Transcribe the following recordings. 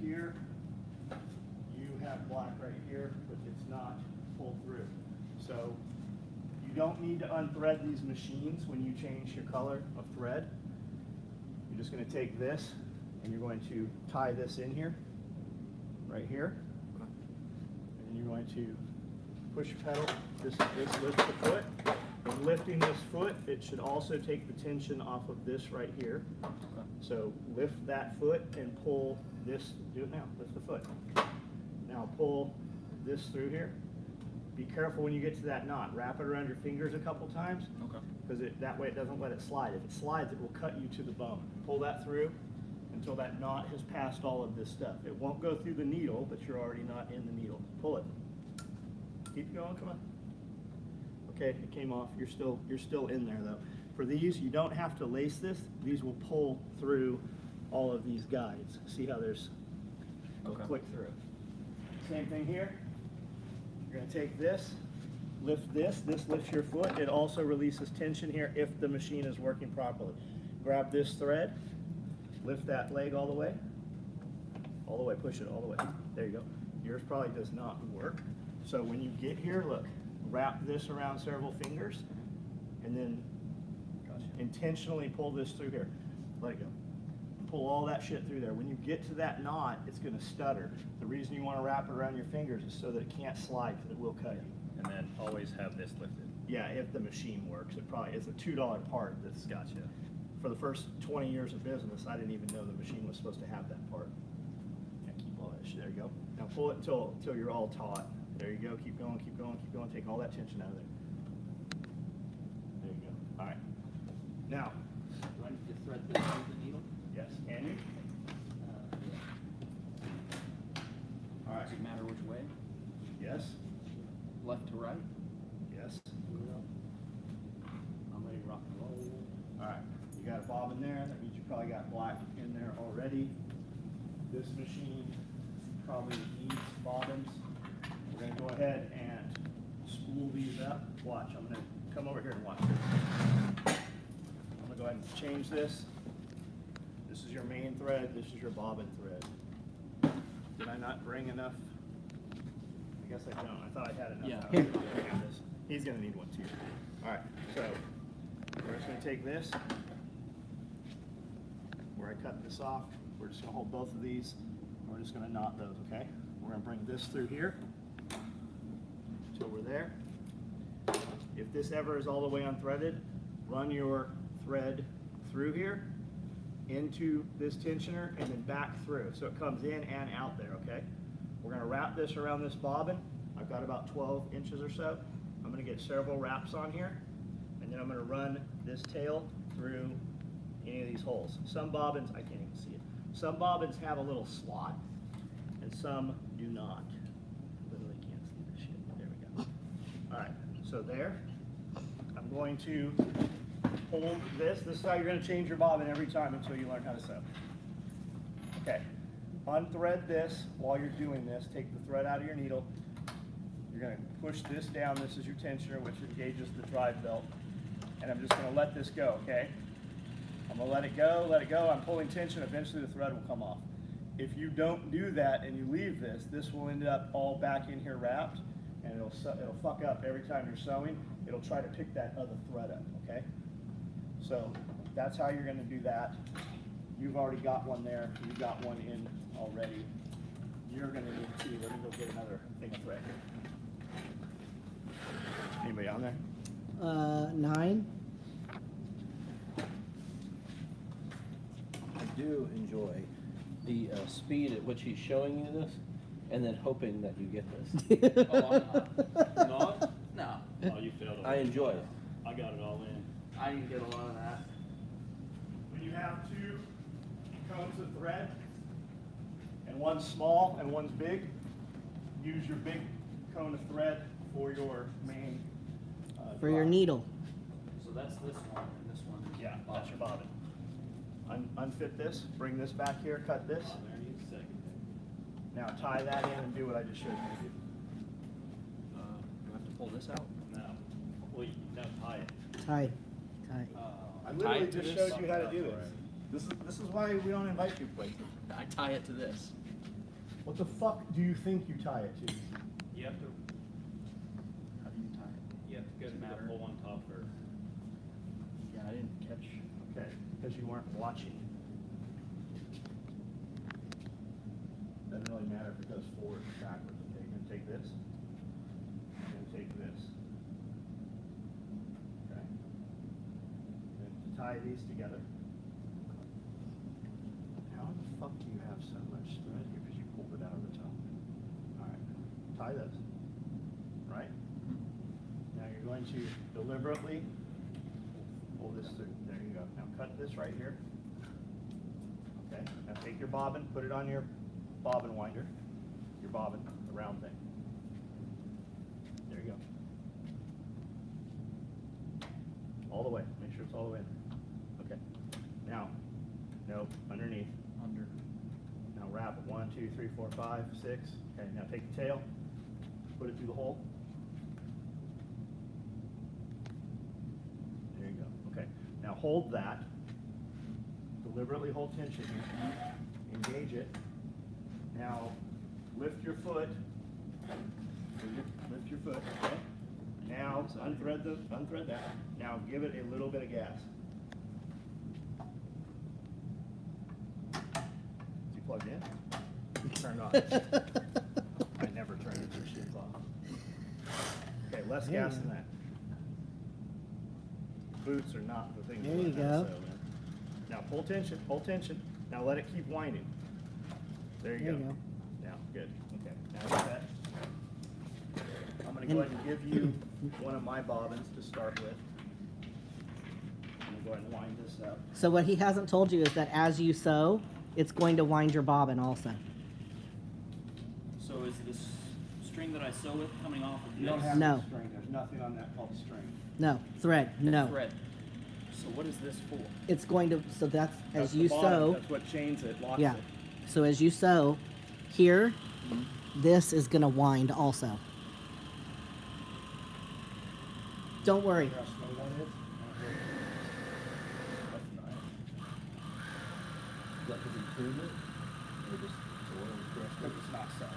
here, you have black right here, but it's not pulled through. So you don't need to unthread these machines when you change your color of thread. You're just going to take this and you're going to tie this in here, right here. And you're going to push pedal, this lifts the foot. And lifting this foot, it should also take the tension off of this right here. So lift that foot and pull this, do it now, lift the foot. Now pull this through here. Be careful when you get to that knot. Wrap it around your fingers a couple times. Okay. Because that way it doesn't let it slide. If it slides, it will cut you to the bone. Pull that through until that knot has passed all of this stuff. It won't go through the needle, but you're already not in the needle. Pull it. Keep going, come on. Okay, it came off. You're still in there though. For these, you don't have to lace this. These will pull through all of these guides. See how there's a click through. Same thing here. You're going to take this, lift this. This lifts your foot. It also releases tension here if the machine is working properly. Grab this thread, lift that leg all the way. All the way, push it all the way. There you go. Yours probably does not work. So when you get here, look, wrap this around several fingers and then intentionally pull this through here. Let it go. Pull all that shit through there. When you get to that knot, it's going to stutter. The reason you want to wrap it around your fingers is so that it can't slide because it will cut you. And then always have this lifted. Yeah, if the machine works. It probably is a $2 part that's Gotcha. For the first 20 years of business, I didn't even know the machine was supposed to have that part. Yeah, keep all that shit. There you go. Now pull it until you're all taut. There you go. Keep going, keep going, keep going. Take all that tension out of there. There you go. All right. Now, Do I need to thread this through the needle? yes, can you? Yeah. All right. Does it matter which way? Yes, Left to right? yes. I'm ready to rock and roll. All right. You got a bobbin there. That means you probably got black in there already. This machine probably needs bobbins. We're going to go ahead and spool these up. Watch, I'm going to come over here and watch this. I'm going to go ahead and change this. This is your main thread. This is your bobbin thread. Did I not bring enough? I guess I don't. I thought I had enough. Yeah. Here. He's going to need one too. All right, so we're just going to take this, where I cut this off. We're just going to hold both of these. And we're just going to knot those, okay? We're going to bring this through here until we're there. If this ever is all the way unthreaded, run your thread through here into this tensioner and then back through. So it comes in and out there, okay? We're going to wrap this around this bobbin. I've got about 12 inches or so. I'm going to get several wraps on here, and then I'm going to run this tail through any of these holes. Some bobbins, I can't even see it. Some bobbins have a little slot, and some do not. Literally can't see this shit. There we go. All right, so there. I'm going to hold this. This is how you're going to change your bobbin every time until you learn how to sew. Okay, unthread this while you're doing this. Take the thread out of your needle. You're going to push this down. This is your tensioner, which engages the drive belt. And I'm just going to let this go, okay? I'm going to let it go, let it go. I'm pulling tension. Eventually the thread will come off. If you don't do that and you leave this, this will end up all back in here wrapped, and it'll fuck up every time you're sewing. It'll try to pick that other thread up, okay? So that's how you're going to do that. You've already got one there. You've got one in already. You're going to need two. Let me go get another thing of thread here. Anybody on there? 9. I do enjoy the speed at which he's showing you this, and then hoping that you get this. Oh, I'm not. No. Oh, you failed. I enjoy it. I got it all in. I didn't get a lot of that. When you have two cones of thread, and one's small and one's big, use your big cone of thread for your main For your drive. needle. So that's this one and this one. is Yeah, that's your bobbin. bobbin. Unfit this, bring this back here, cut this. Oh, there you go. Now tie that in and do what I just showed you to do. Do I have to pull this out? No. Well, no, tie it. Tie. Tie. I literally Tie it to just this? showed you how to do this. This is why we don't invite you places. I tie it to this. What the fuck do you think you tie it to? You have to, How do you tie it? you have to go to the hole on top first. Yeah, I didn't catch. Okay, because you weren't watching. Doesn't really matter if it goes forward or backwards. Okay, you're gonna take this. You're gonna take this. Okay. And to tie these together. How the fuck do you have so much thread here? Because you pulled it out of the top. All right. Tie this. Right. Now you're going to deliberately pull this through. There you go. Now cut this right here. Okay. Now take your bobbin, put it on your bobbin winder. Your bobbin, the round thing. There you go. All the way. Make sure it's all the way in there. Okay. Now, no, underneath. Under. Now wrap it 1, 2, 3, 4, 5, 6. Okay, now take the tail, put it through the hole. There you go. Okay. Now hold that. Deliberately hold tension here. Engage it. Now lift your foot. Lift your foot. Okay. Now unthread that. Now give it a little bit of gas. Is he plugged in? Turned on. I never turn this shit off. Okay, less There you gas than go. that. Boots are not the thing. to There learn you how to go. sew in. Now pull tension, pull tension. Now let it keep winding. There you There go. you go. Now, good. Okay, now with that, I'm gonna go ahead and give you one of my bobbins to start with. I'm gonna go ahead and wind this up. So what he hasn't told you is that as you sew, it's going to wind your bobbin also. So is this string that I sew with coming off of You don't this have No. the string, there's nothing on that called string. No, thread, no. thread? So what is this for? It's going to, so that's, That's as the you bottom, sew, that's what chains it, locks yeah. it. So as you sew, here, this is gonna wind also. Don't worry. Trust me, that is. That's nice. Is that his improvement? Or just But it's not sewing.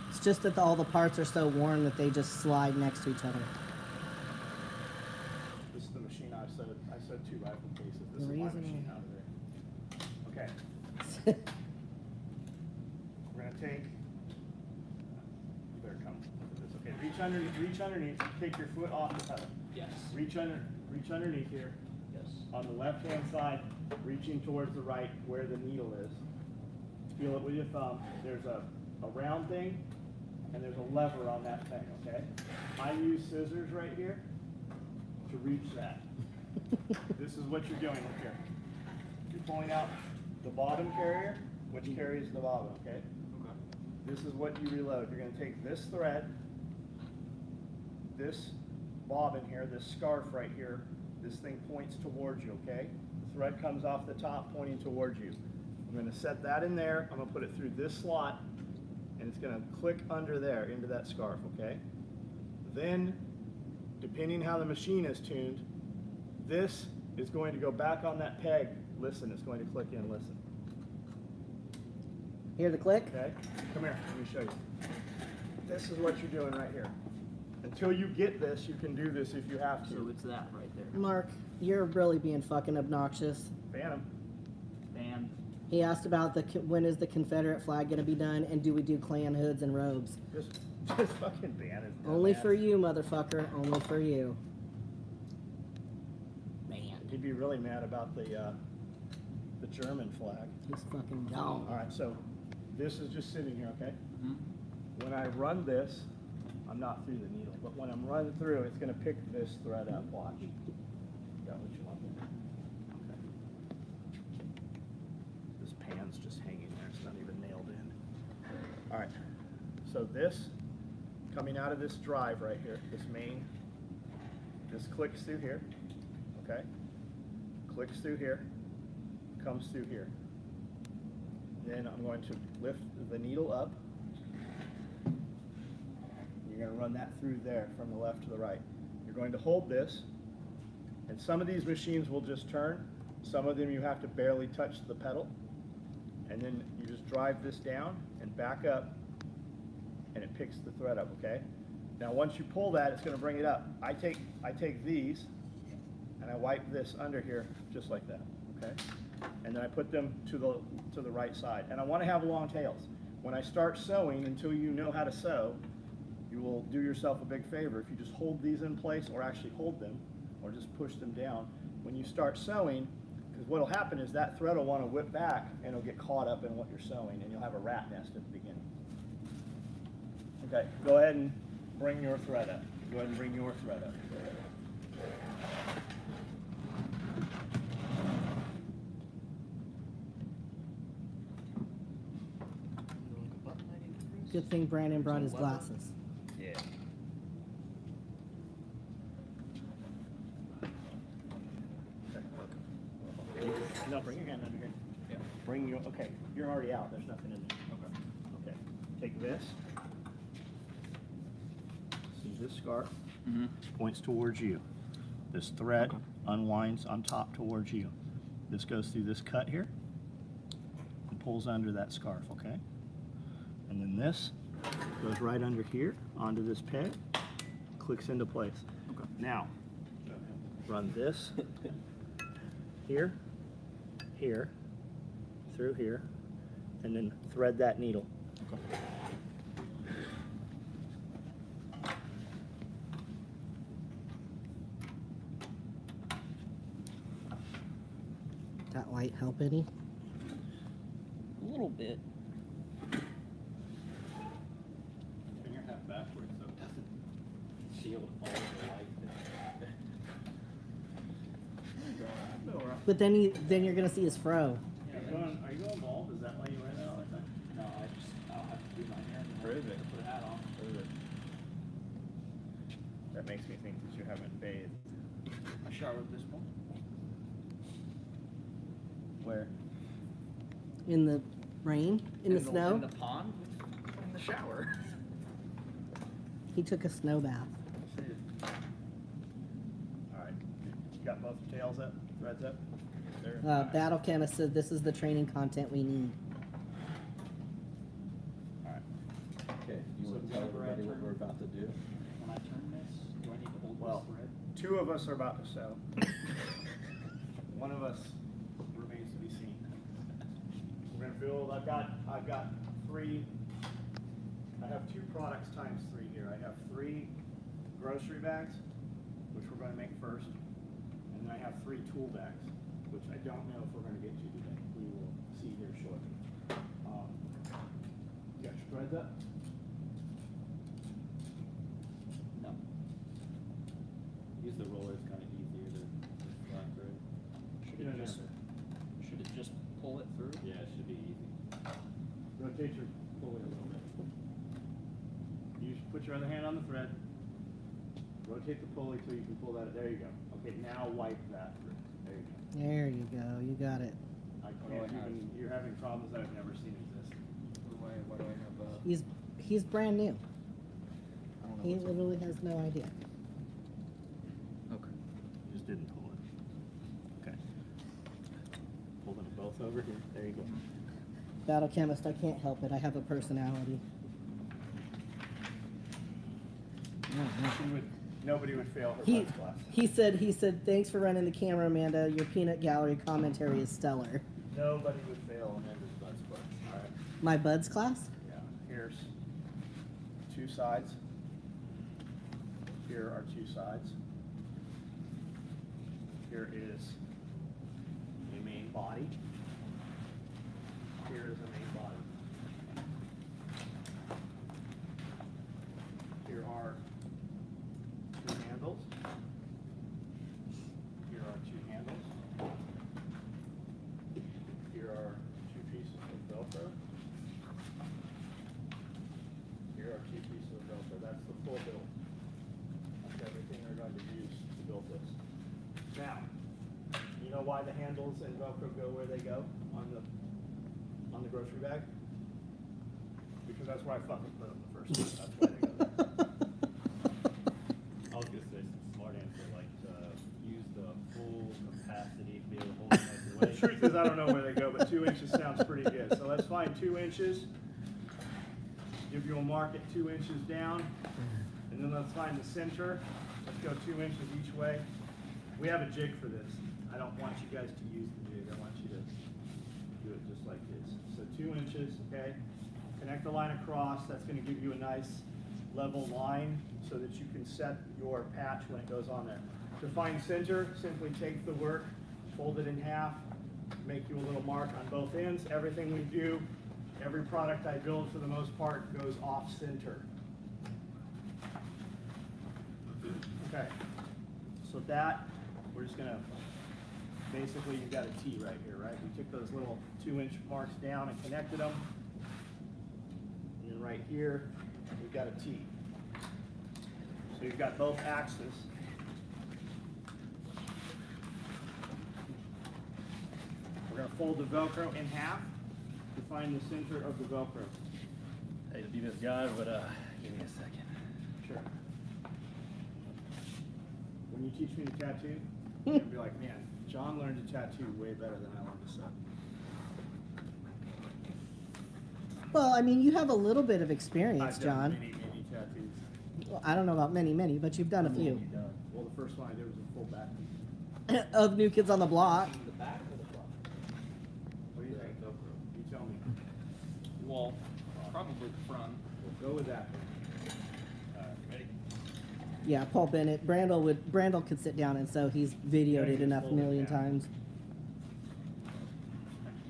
It's just that all the parts are so worn that they just slide next to each other. This is the machine I sewed 2 rifle cases. This The is my reason machine I- out of there. Okay, we're gonna take, you better come with this. Okay, reach underneath, take your foot off the pedal. Yes. Reach underneath here. Yes. On the left-hand side, reaching towards the right where the needle is. Feel it with your thumb. There's a round thing, and there's a lever on that thing, okay? I use scissors right here to reach that. This is what you're doing up here. You're pulling out the bottom carrier, which carries the bobbin, okay? Okay. This is what you reload. You're gonna take this thread, this bobbin here, this scarf right here, this thing points towards you, okay? The thread comes off the top pointing towards you. I'm gonna set that in there, I'm gonna put it through this slot, and it's gonna click under there into that scarf, okay? Then, depending how the machine is tuned, this is going to go back on that peg. Listen, it's going to click in, listen. Hear the click? Okay, come here, let me show you. This is what you're doing right here. Until you get this, you can do this if you have So to. it's that right there. Mark, you're really being fucking obnoxious. Phantom. Band. He asked about when is the Confederate flag gonna be done, and do we do Klan hoods and robes? Just fucking ban it. Only for you, motherfucker. Only for you. Man, He'd be really mad about the German flag. he's fucking dumb. All right, so this is just sitting here, okay? Mhm. When I run this, I'm not through the needle, but when I'm running through, it's gonna pick this thread up, watch. Got what you want there? Okay. This pan's just hanging there, it's not even nailed in. All right, so this, coming out of this drive right here, this main, this clicks through here, okay? Clicks through here, comes through here. Then I'm going to lift the needle up. You're going to run that through there from the left to the right. You're going to hold this, and some of these machines will just turn. Some of them you have to barely touch the pedal, and then you just drive this down and back up, and it picks the thread up, okay? Now, once you pull that, it's gonna bring it up. I take these, and I wipe this under here, just like that, okay? And then I put them to the right side. And I wanna have long tails. When I start sewing, until you know how to sew, you will do yourself a big favor. If you just hold these in place, or actually hold them, or just push them down, when you start sewing, because what'll happen is that thread will wanna whip back, and it'll get caught up in what you're sewing, and you'll have a rat nest at the beginning. Okay, go ahead and bring your thread up. Go ahead and bring your thread up. Good thing Brandon brought his glasses. Yeah. No, bring your hand under here. Yeah. Bring your, okay, you're already out, there's nothing in there. Okay. Okay, take this. See this scarf Mm-hmm. points towards you. This thread unwinds on top towards you. This goes through this cut here and pulls under that scarf, okay? And then this goes right under here onto this peg, clicks into place. Okay. Now, run this here, here, through here, and then thread that needle. That light help any? A little bit. Turn your hat backwards so it doesn't shield all the light. But then you're gonna see his fro. Are you going bald? Is that why you wear that all the time? No, I'll have to do my hair. and then Prove it. Put a hat on. That makes me think that you haven't bathed. I showered this morning. Where? In the rain? In the snow? In the pond? In the shower. He took a snow bath. All right. You got both tails up, threads up? There. Battle Chemist said this is the training content we need. All right. Okay, you So want to tell whenever I everybody what turn- we're about to do? When I turn this, do I need to hold Well, this thread? two of us are about to sew. One of us remains to be seen. We're gonna build, I've got three, I have 2 products times 3 here. I have 3 grocery bags, which we're gonna make first, and then I have 3 tool bags, which I don't know if we're gonna get to today. We will see here shortly. You got your threads up? No. Use the roller, it's kind of easier to slack through. Should it just pull it through? Yeah, it should be easy. Rotate your pulley a little bit. You should put your other hand on the thread. Rotate the pulley till you can pull that. There you go. Okay, now wipe that through. There you go. There you go. You got it. I What do can't I have? even, you're having problems that I've never seen exist. Why do I have He's brand new. I don't know. He what's- literally has no idea. Okay. You just didn't pull it. Okay. Pull them both over here. There you go. Battle Chemist, I can't help it. I have a personality. Nobody would fail her He, butts class. he said, thanks for running the camera, Amanda. Your peanut gallery commentary is stellar. Nobody would fail Amanda's butts class. All right. My buds class? Yeah. Here's 2 sides. Here are 2 sides. Here is a main body. Here is a main body. Here are 2 handles. Here are 2 handles. Here are 2 pieces of Velcro. Here are 2 pieces of Velcro. That's the full build. That's everything they're going to use to build this. Now, you know why the handles and Velcro go where they go on the grocery bag? Because that's where I fucking put them the first time. That's why they go there. I was gonna say some smart answer, like, use the full capacity, be able to hold it nice and The wet. truth inches, I don't know where they go, but 2 inches sounds pretty good. So let's find 2 inches. Give you a mark at 2 inches down. And then let's find the center. Let's go 2 inches each way. We have a jig for this. I don't want you guys to use the jig. I want you to do it just like this. So 2 inches, okay? Connect the line across. That's going to give you a nice level line so that you can set your patch when it goes on there. To find center, simply take the work, fold it in half, make you a little mark on both ends. Everything we do, every product I build for the most part goes off center. Okay, so that, we're just gonna, basically you've got a T right here, right? We took those little 2-inch marks down and connected them. And then right here, we've got a T. So you've got both axes. We're gonna fold the Velcro in half to find the center of the Velcro. I hate to be this guy, but give me a second. Sure. When you teach me to tattoo, you'll be like, man, John learned to tattoo way better than I learned to sew. Well, I mean, you have a little bit of experience, I've done John. many tattoos. Well, I don't know about many, but you've done a few. Well, the first one I did was a full back. Of New Kids on the Block. The back or the front? What do you think? You tell me. Well, probably the front. We'll go with that. Ready? Yeah, Paul Bennett. Brandel could sit down and sew. He's videoed Yeah, it he enough just fold it million down. times.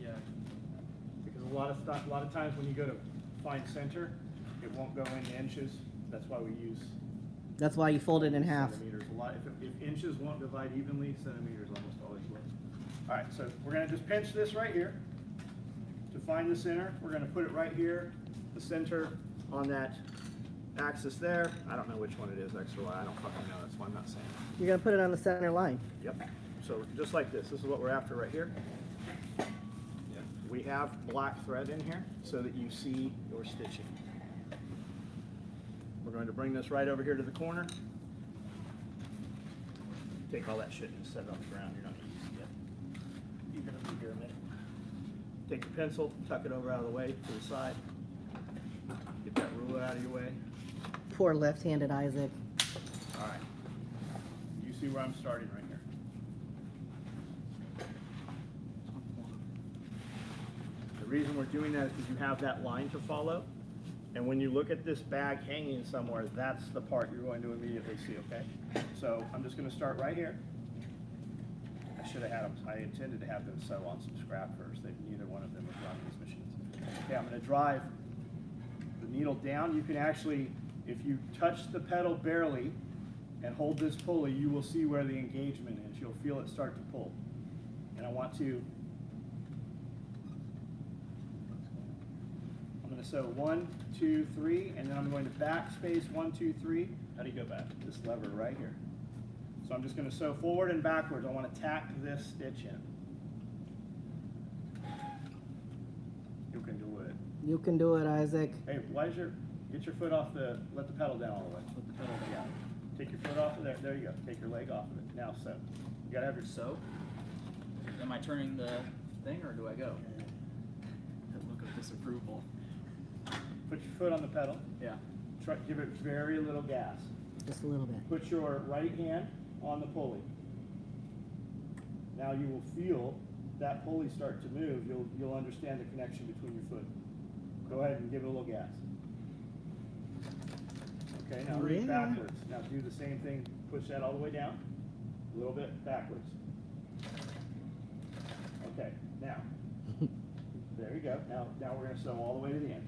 Yeah. Because a lot of times when you go to find center, it won't go in inches. That's why we use That's why you fold it in half. centimeters. A lot, if inches won't divide evenly, centimeters almost always will. All right, so we're gonna just pinch this right here to find the center. We're gonna put it right here, the center on that axis there. I don't know which one it is, X or Y. I don't fucking know. That's why I'm not saying it. You're gonna put it on the center line. Yep. So just like this. This is what we're after right here. We have black thread in here so that you see your stitching. We're going to bring this right over here to the corner. Take all that shit and set it on the ground. You're not going to use it yet. You're going to be here a minute. Take your pencil, tuck it over out of the way to the side. Get that ruler out of your way. Poor left-handed Isaac. All right. You see where I'm starting right here. The reason we're doing that is because you have that line to follow. And when you look at this bag hanging somewhere, that's the part you're going to immediately see, okay? So I'm just gonna start right here. I should have had them, I intended to have them sew on some scrap first. Neither one of them was on these machines. Okay, I'm gonna drive the needle down. You can actually, if you touch the pedal barely and hold this pulley, you will see where the engagement is. You'll feel it start to pull. And I want to, I'm going to sew 1, 2, 3, and then I'm going to backspace 1, 2, 3. How do you go back? This lever right here. So I'm just going to sew forward and backwards. I want to tack this stitch in. You can do it. You can do it, Isaac. Hey, get your foot off let the pedal down all the way. Let the pedal down. Take your foot off of there. There you go. Take your leg off of it. Now sew. You got to have your So, am I turning the thing or do I go? That look of disapproval. Put your foot on the pedal. Yeah. Give it very little gas. Just a little bit. Put your right hand on the pulley. Now you will feel that pulley start to move. You'll understand the connection between your foot. Go ahead and give it a little gas. Okay, now reach Yeah. backwards. Now do the same thing. Push that all the way down. A little bit backwards. Okay, now. There you go. Now we're going to sew all the way to the end.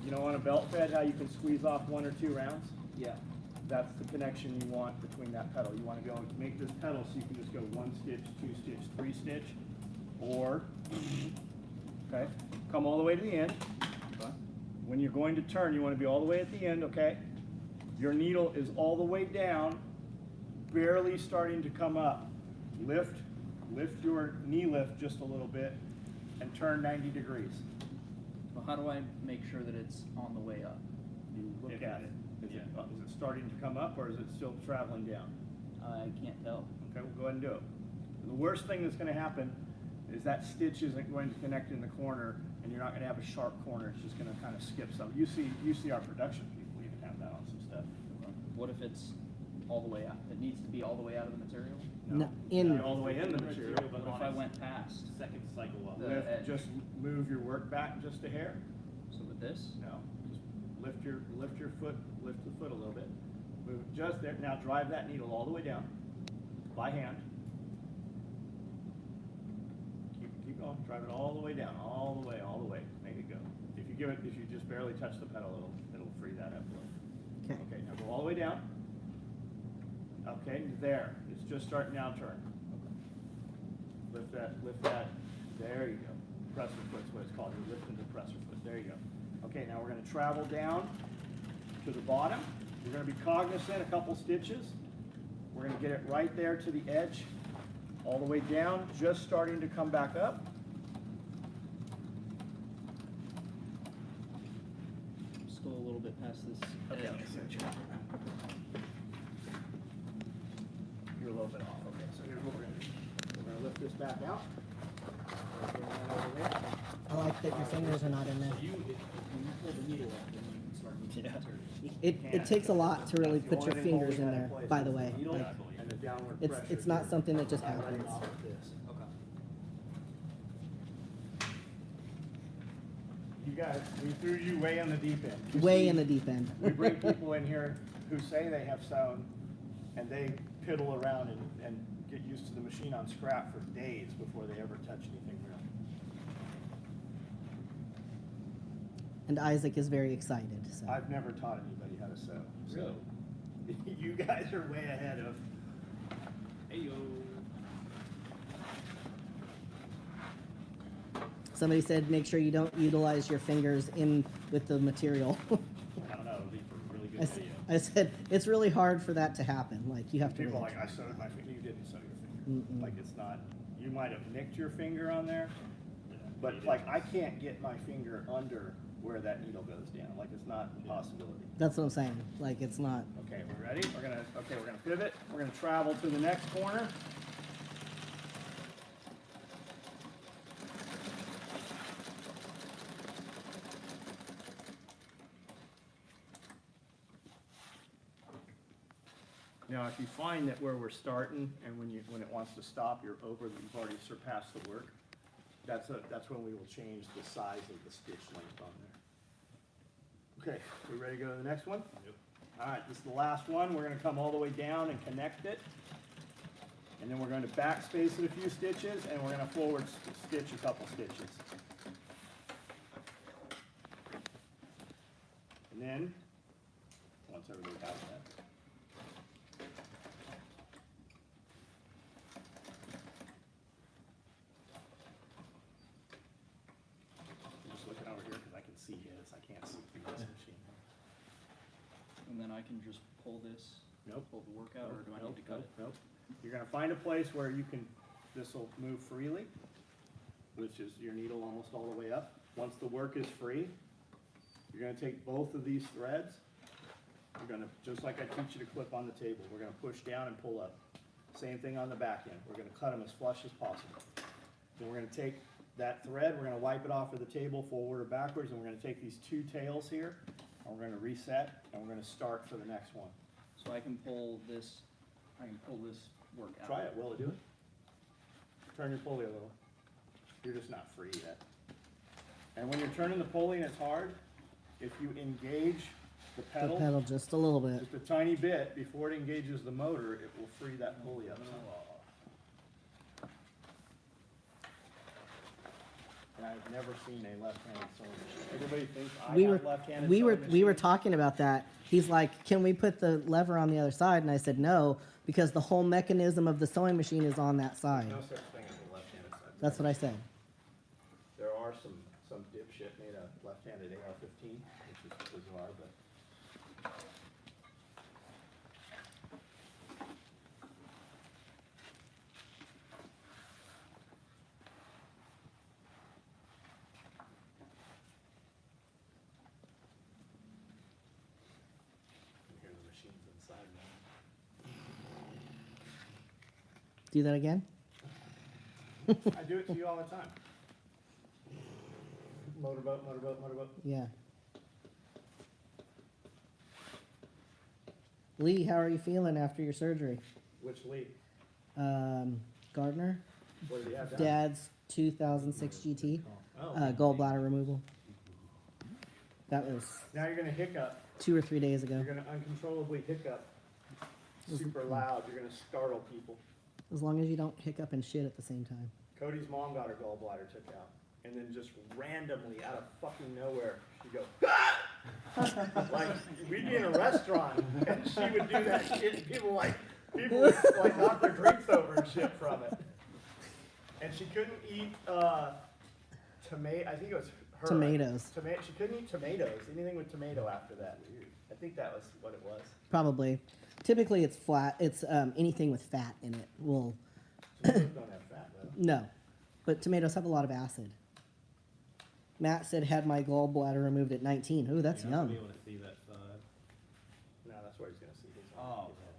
You know, on a belt thread, how you can squeeze off 1 or 2 rounds? Yeah. That's the connection you want between that pedal. You want to go and make this pedal so you can just go 1 stitch, 2 stitch, 3 stitch, or, okay, come all the way to the end. Okay. When you're going to turn, you want to be all the way at the end, okay? Your needle is all the way down, barely starting to come up. Lift your knee lift just a little bit, and turn 90 degrees. Well, how do I make sure that it's on the way up? You look at it. Is it starting to come up or is it still traveling down? I can't tell. Okay, we'll go ahead and do it. The worst thing that's gonna happen is that stitch isn't going to connect in the corner and you're not gonna have a sharp corner, it's just gonna kind of skip some. You see our production people even have that on some stuff. What if it's all the way out? It needs to be all the way out of the material? No, in- Not all the way in the material, but What if I went past? Second cycle up. The lift, edge. just move your work back just a hair. So with this? No, just lift your foot, lift the foot a little bit. Move it just there. Now drive that needle all the way down by hand. Keep going. Drive it all the way down, all the way. Make it go. If you just barely touch the pedal, it'll free that up. Okay. Okay, now go all the way down. Okay, there. It's just starting now. Turn. Lift that. There you go. Presser foot's what it's called. You're lifting the presser foot. There you go. Okay, now we're going to travel down to the bottom. You're going to be cognizant a couple stitches. We're going to get it right there to the edge, all the way down, just starting to come back up. Still a little bit past this Okay, edge. You're a little bit off. Okay, so here's what we're going to do. We're going to lift this back out. Bring that over there. I like that your fingers are not in there. If you pull the needle up, then you can start moving the material. It takes a lot to really That's the put your only thing fingers holding in that there, place by is the way. needle Like, and the downward it's pressure not here. something that just By letting happens. off of this. Okay. You guys, we threw you way in the deep end. You Way see, in the deep end. We bring people in here who say they have sewn, and they piddle around and get used to the machine on scrap for days before they ever touch anything real. And Isaac is very excited, so. I've never taught anybody how to sew, so you guys are way ahead of. Hey, yo. Somebody said, make sure you don't utilize your fingers in with the material. I don't know, it'd be for a really I good s- video. I said, it's really hard for that to happen, like, you have to People are really. like, I sewed my finger. You didn't sew your finger. Mm-mm. Like, it's not, you might have nicked your finger on there, Yeah, but you like, didn't. I can't get my finger under where that needle goes down. Like, it's not a possibility. That's what I'm saying, like, it's not. Okay, we're ready? We're gonna pivot. We're gonna travel to the next corner. Now, if you find that where we're starting and when it wants to stop, you've already surpassed the work, that's when we will change the size of the stitch length on there. Okay, we ready to go to the next one? Yep. All right, this is the last one. We're gonna come all the way down and connect it. And then we're going to backspace it a few stitches, and we're gonna forward stitch a couple stitches. And then, once everybody has that. I'm just looking over here because I can see his, I can't see through this machine. And then I can just pull this, Nope. pull the work out, or do I need to cut it? Nope. You're gonna find a place where you can, this'll move freely, which is your needle almost all the way up. Once the work is free, you're gonna take both of these threads. You're gonna, just like I teach you to clip on the table, we're gonna push down and pull up. Same thing on the back end. We're gonna cut them as flush as possible. Then we're gonna take that thread, we're gonna wipe it off of the table forward or backwards, and we're gonna take these two tails here, and we're gonna reset, and we're gonna start for the next one. So I can pull this work out. Try it, will it do it? Turn your pulley a little. You're just not free yet. And when you're turning the pulley and it's hard, if you engage the The pedal pedal just a little bit. just a tiny bit before it engages the motor, it will free that pulley up. And I've never seen a left-handed sewing machine. Everybody thinks I We have were, left-handed we were, sewing we were machines. talking about that. He's like, can we put the lever on the other side? And I said, no, because the whole mechanism of the sewing machine is on that side. No such thing as a left-handed side. That's what I said. There are some dipshit made a left-handed AR-15, which is bizarre, but. Do that again? I do it to you all the time. Motorboat, motorboat, motorboat. Yeah. Lee, how are you feeling after your surgery? Which lead? Gardner, What did he have done? Dad's 2006 GT, Oh. gallbladder removal. That was Now you're gonna hiccup. 2 or 3 days ago. You're gonna uncontrollably hiccup. Super loud. You're gonna startle people. As long as you don't hiccup and shit at the same time. Cody's mom got her gallbladder took out, and then just randomly out of fucking nowhere, she'd go, like, we'd be in a restaurant, and she would do that shit, and people would like knock their drinks over and shit from it. And she couldn't eat, tomato, I think it was her. Tomatoes. She couldn't eat tomatoes, anything with tomato after that. I think that was what it was. Probably. Typically it's flat. It's anything with fat in it. Will Tomatoes don't have fat, though. no. But tomatoes have a lot of acid. Matt said had my gallbladder removed at 19. Ooh, that's You're not gonna young. be able to see that side. No, that's where he's gonna see his. Oh. his head.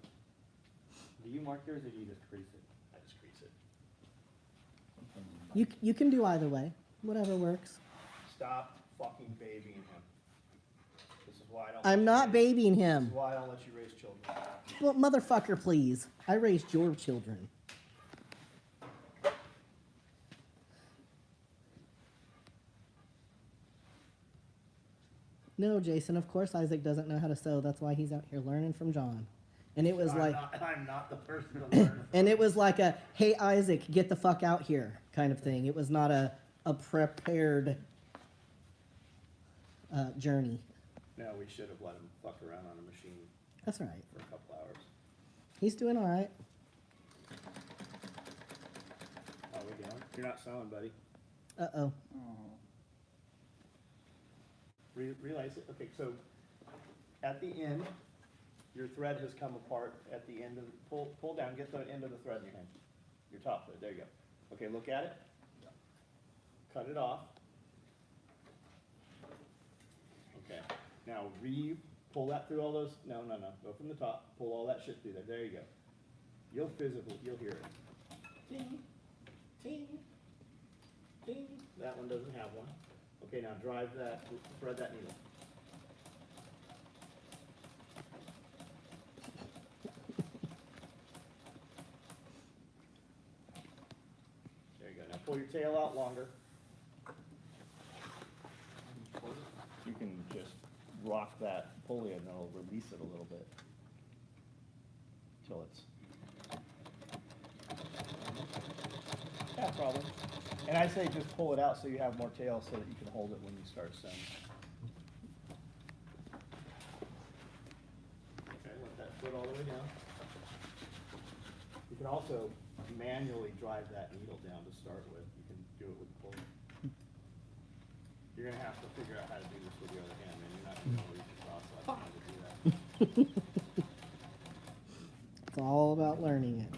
Do you mark yours or do you just crease it? I just crease it. You can do either way. Whatever works. Stop fucking babying him. This is why I don't. I'm not babying This him. is why I don't let you raise children. Well, motherfucker, please. I raised your children. No, Jason, of course Isaac doesn't know how to sew. That's why he's out here learning from John. And it was like, I'm not the person to learn. and it was like a, hey, Isaac, get the fuck out here kind of thing. It was not a prepared journey. No, we should have let him fuck around on a machine That's all right. for a couple hours. He's doing all right. How we doing? You're not sewing, buddy. Uh-oh. Realize it. Okay, so at the end, your thread has come apart at the end of, pull down, get the end of the thread in your hand. Your top thread, there you go. Okay, look at it. Cut it off. Okay, now pull that through all those, no, go from the top, pull all that shit through there, there you go. You'll hear it. Ding, ding, ding. That one doesn't have one. Okay, now thread that needle. There you go. Now pull your tail out longer. You can just rock that pulley and it'll release it a little bit. Till it's. Yeah, probably. And I say just pull it out so you have more tail so that you can hold it when you start sewing. Okay, let that foot all the way down. You can also manually drive that needle down to start with. You can do it with the pulley. You're gonna have to figure out how to do this with your other hand, man. You're not gonna reach across like how to do that. It's all about learning it.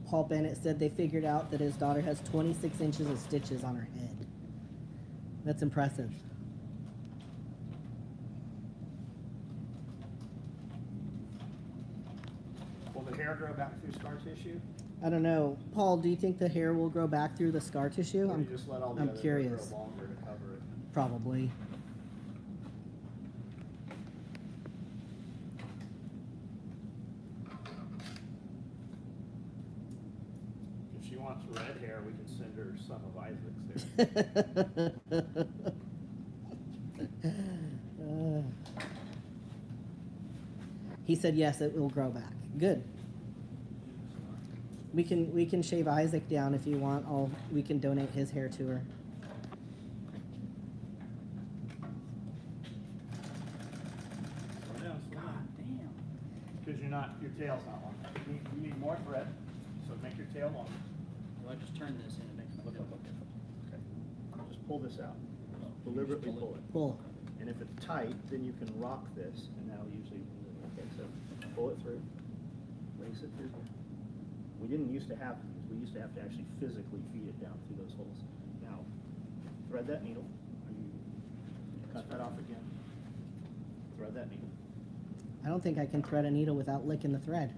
Paul Bennett said they figured out that his daughter has 26 inches of stitches on her head. That's impressive. Will the hair grow back through scar tissue? I don't know. Paul, do you think the hair will grow back through the scar tissue? Or you just let all the I'm other hair curious. grow longer to cover it? Probably. If she wants red hair, we can send her some of Isaac's there. He said yes, it will grow back. Good. We can shave Isaac down if you want. We can donate his hair to her. Slow down, slow down. Damn. Because your tail's not long. You need more thread, so make your tail longer. Do I just turn this in and make my Look, tail? look, look. Okay. Just pull this out. Deliberately pull it. Pull. And if it's tight, then you can rock this, and that'll usually, okay, so pull it through, lace it through here. We didn't used to have these. We used to have to actually physically feed it down through those holes. Now, thread that needle. Cut that off again. Thread that needle. I don't think I can thread a needle without licking the thread.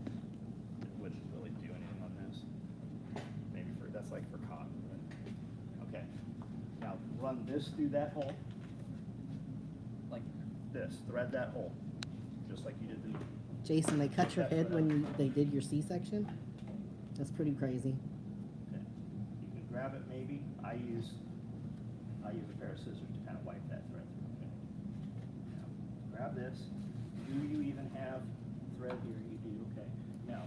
run this through that hole, Like, this, thread that hole, just like you did the, Jason, they cut your head when they did your C-section? That's pretty crazy. okay. You can grab it maybe, I use a pair of scissors to kind of wipe that thread through, okay? Now, grab this, do you even have thread here? You do, okay. Now,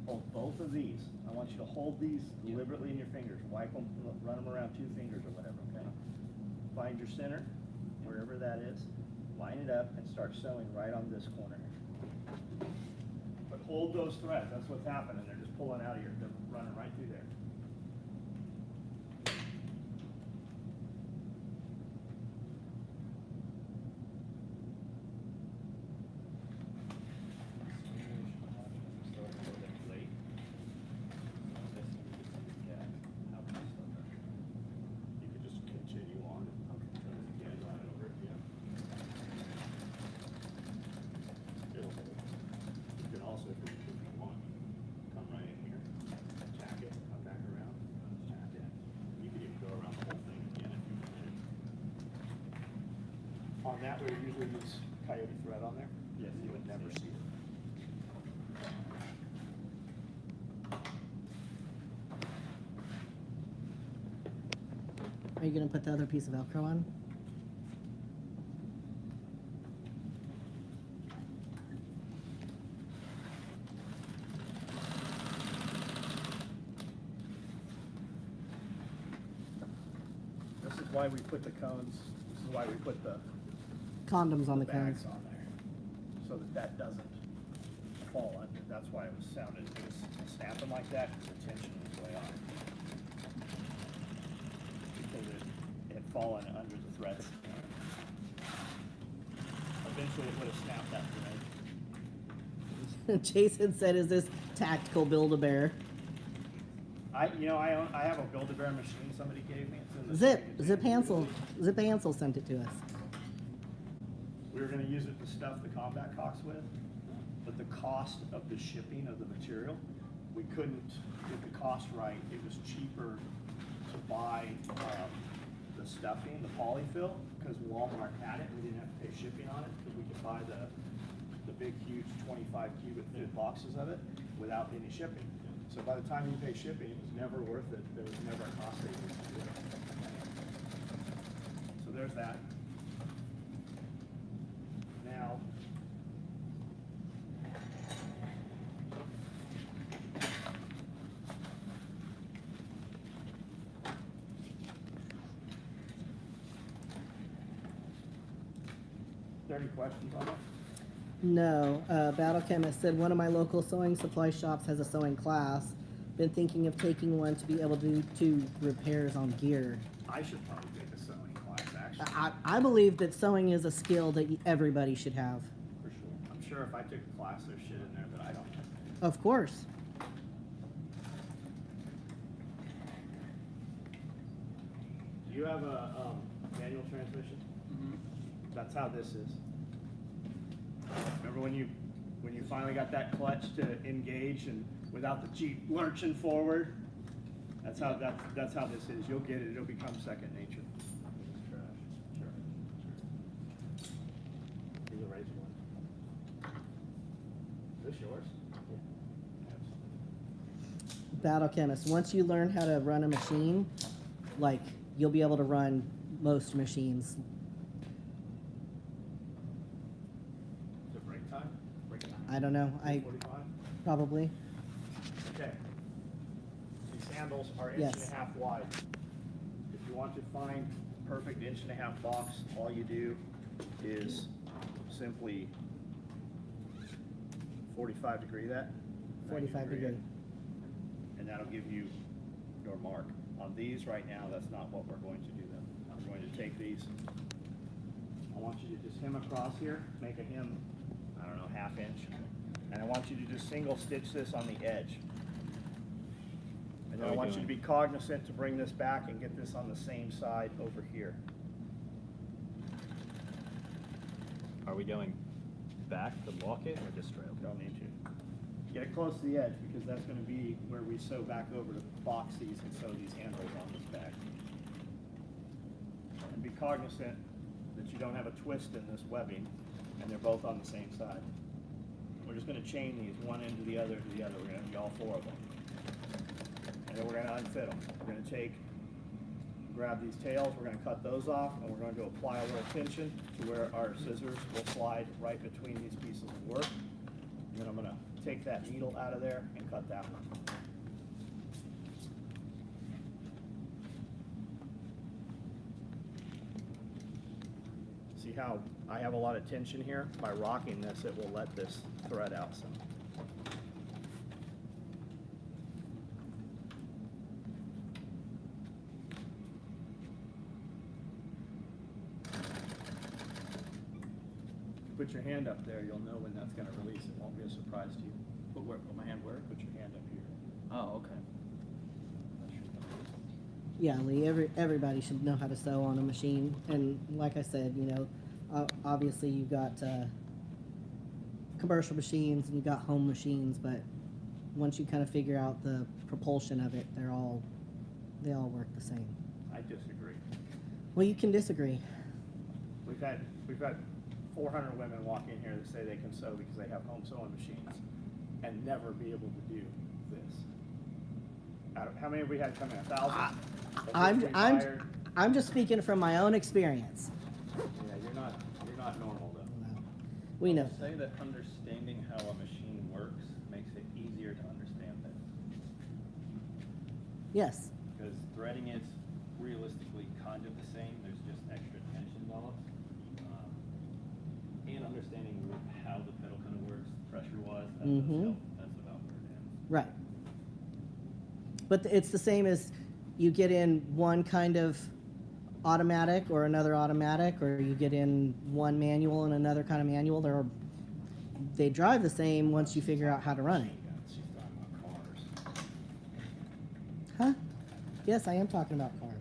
hold both of these, I want you to hold these deliberately in your fingers, wipe them, run them around 2 fingers or whatever, okay? Find your center, wherever that is, line it up and start sewing right on this corner. But hold those threads, that's what's happening, they're just pulling out of your, they're running right through there. You could just continue on. Again, run it over it, yeah. It'll hold. You can also, if you want, come right in here, tack it, come back around, tack it. You could even go around the whole thing again if you wanted. On that, we usually use coyote thread on there. Yes. You would never see it. Are you gonna put the other piece of Velcro on? This is why we put the cones, this is why we put the Condoms on the bags cones. on there, so that that doesn't fall under. That's why it was sounded, it was snapping like that, because the tension was way off. Because it had fallen under the threads. Eventually it would have snapped that thread. Jason said, "Is this tactical Build-A-Bear?" I have a Build-A-Bear machine somebody gave me. It's in the Zip shipping Hansel, container. Zip Hansel sent it to us. We were gonna use it to stuff the combat cocks with, but the cost of the shipping of the material, we couldn't get the cost right. It was cheaper to buy, the stuffing, the polyfill, because Walmart had it, we didn't have to pay shipping on it, because we could buy the big, huge 25 cubic foot boxes of it without any shipping. So by the time you pay shipping, it was never worth it, there was never a cost savings to do it. So there's that. Now, there any questions on it? No, Battle Chemist said one of my local sewing supply shops has a sewing class. Been thinking of taking one to be able to do repairs on gear. I should probably take a sewing class, actually, I believe that sewing is a skill that everybody should have. for sure. I'm sure if I took a class, there's shit in there that I don't have. Of course. Do you have a manual transmission? That's how this is. Remember when you finally got that clutch to engage and without the Jeep lurching forward? That's how this is. You'll get it. It'll become second nature. Here's a razor one. Is this yours? Battle Chemist, once you learn how to run a machine, like, you'll be able to run most machines. Is it break time? I don't know, 45? probably. Okay. These handles are Yes. 1.5 inches wide. If you want to find perfect 1.5 box, all you do is simply 45 degree that. 45 90 degree. And that'll give you your mark. On these right now, that's not what we're going to do then. We're going to take these. I want you to just hem across here, make a hem, I don't know, 1/2 inch. And I want you to just single stitch this on the edge. And then I want you to be cognizant to bring this back and get this on the same side over here. Are we going back to lock it or just straight? Don't need to. Get it close to the edge because that's going to be where we sew back over to box these and sew these handles on this bag. And be cognizant that you don't have a twist in this webbing, and they're both on the same side. We're just gonna chain these one end to the other to the other. We're gonna do all 4 of them. And then we're gonna unfit them. We're gonna grab these tails, we're gonna cut those off, and we're going to apply a little tension to where our scissors will slide right between these pieces of work. And then I'm gonna take that needle out of there and cut that one. See how I have a lot of tension here? By rocking this, it will let this thread out some. If you put your hand up there, you'll know when that's gonna release. It won't be a surprise to you. Put my hand where? Put your hand up here. Oh, okay. Yeah, Lee, everybody should know how to sew on a machine. And like I said, you know, obviously you've got commercial machines and you've got home machines, but once you kind of figure out the propulsion of it, they all work the same. I disagree. Well, you can disagree. We've had 400 women walk in here that say they can sew because they have home sewing machines and never be able to do this. How many have we had come in? 1,000? I'm just speaking from my own experience. Yeah, you're not normal though. We know. Say that understanding how a machine works makes it easier to understand this. Yes. Because threading is realistically kind of the same, there's just extra tension developed. And understanding how the pedal kind of works pressure-wise, that's about where it ends. Right. But it's the same as you get in one kind of automatic or another automatic, or you get in one manual and another kind of manual. They drive the same once you figure out how to run it. She's talking about cars. Huh? Yes, I am talking about cars.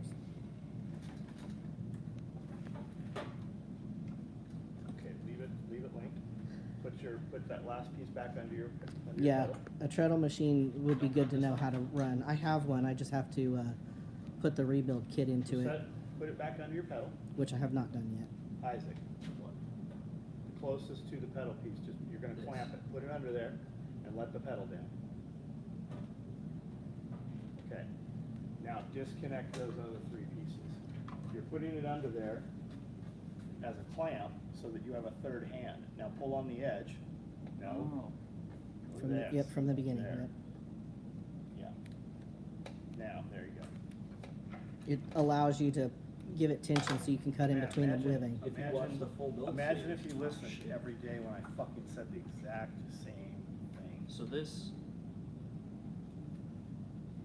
Okay, leave it linked. Put that last piece back under your Yeah, pedal. a treadle machine would be good to know how to run. I have one. I just have to put the rebuild kit into it, Put it back under your pedal. which I have not done yet. Isaac, the closest to the pedal piece, you're gonna clamp it, put it under there, and let the pedal down. Okay, now disconnect those other 3 pieces. You're putting it under there as a clamp so that you have a 3rd hand. Now pull on the edge. No. Oh. From the, from the beginning. There. Yep. Yeah. Now, there you go. It allows you to give it tension so you can cut in between the webbing. If you watch the full build Imagine series, if you listened every day when I fucking said the exact same thing. So this,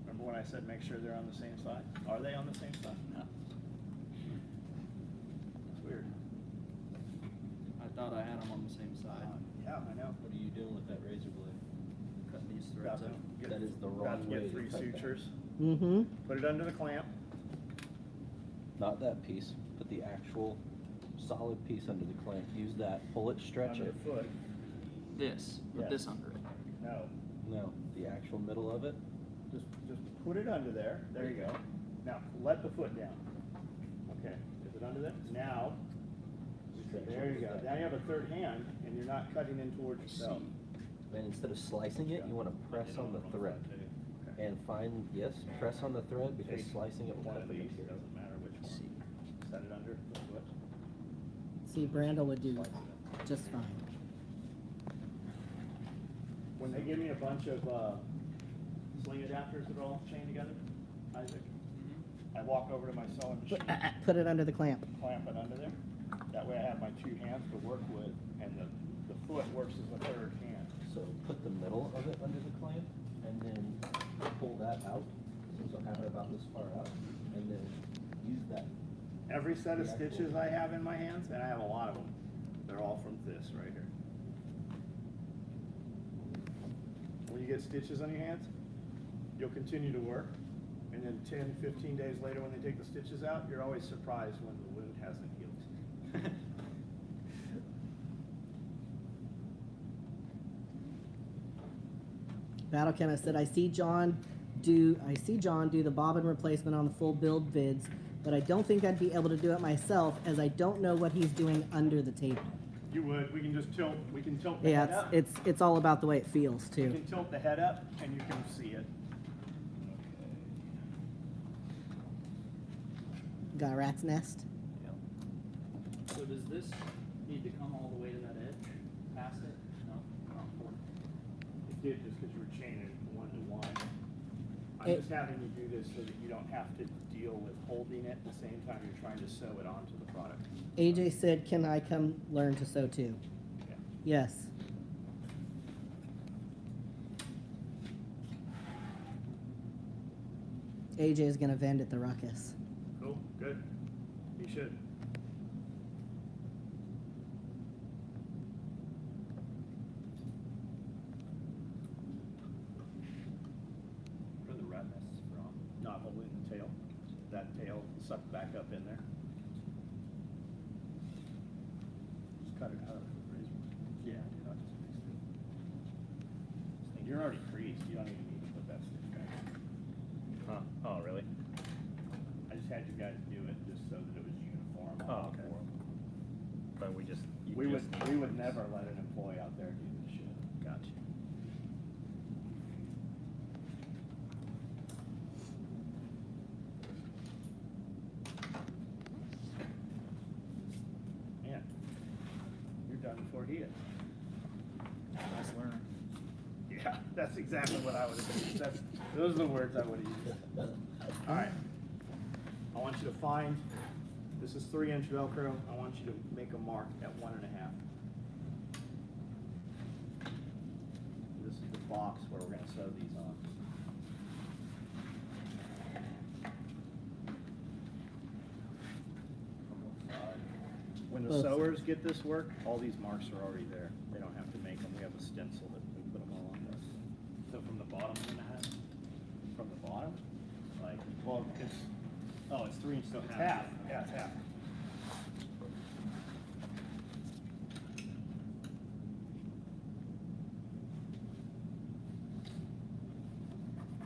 Remember when I said make sure they're on the same side? Are they on the same side? no, It's weird. I thought I had them on the same side. Yeah, I know. what are you doing with that razor blade? Cutting these About threads to out. get- That is the about wrong to way get to 3 cut that. sutures. Mm-hmm. Put it under the clamp. Not that piece, but the actual solid piece under the clamp. Use that, pull it, stretch Under it. the foot. This, with Yes. this under it. No, No, the actual middle of it. just put it under there. There you go. Now, let the foot down. Okay, is it under there? Now, there you go. Now you have a 3rd hand, and you're not cutting in towards yourself. And instead of slicing it, you want to press on the thread. Okay. And press on the thread because Take slicing it will one of definitely these, appear. doesn't matter which one. Set it under the foot. See, Brandel would do just fine. When they give me a bunch of sling adapters that are all chained together, Isaac, I walk over to my sewing machine, Put it under the clamp. clamp it under there. That way I have my 2 hands to work with, and the foot works as a 3rd hand. So put the middle of it under the clamp and then pull that out. So have it about this far out and then use that. Every set of stitches I have in my hands, and I have a lot of them, they're all from this right here. When you get stitches on your hands, you'll continue to work, and then 10, 15 days later when they take the stitches out, you're always surprised when the wound hasn't healed. Battle Chemist said, I see John do the bobbin replacement on the full build vids, but I don't think I'd be able to do it myself as I don't know what he's doing under the table. You would, we can just tilt, we can tilt the Yeah, head up. it's all about the way it feels You too. can tilt the head up and you can see it. Got a rat's nest? So does this need to come all the way to that edge, past it? No? It did just because you were chaining it one to one. I'm It- just having you do this so that you don't have to deal with holding it at the same time you're trying to sew it onto the product. AJ said, can I come learn to sew too? Yeah. Yes. AJ is gonna vend at the ruckus. Cool, good. You should. For the redness from. Not holding the tail. That tail sucked back up in there. Just cut it out of the razor. Yeah, not just fixed it. You're already creased, you don't even need to put that stick back. Huh? Oh, really? I just had you guys do it just so that it was uniform. on Oh, all okay. four of them. But we just. you We just would, we would never let an employee out there do this shit. Gotcha. Man, you're done before he is. Nice learner. Yeah, that's exactly what I would have used. Those are the words I would have used. All right. I want you to find, this is 3-inch Velcro. I want you to make a mark at 1.5. This is the box where we're gonna sew these on. When the Both. sewers get this work, all these marks are already there. They don't have to make them. We have a stencil that we put them all on this. So from the bottom of the hat, From the bottom, like, well, it's, oh, it's 3 inches. So it's half. Yeah, it's half.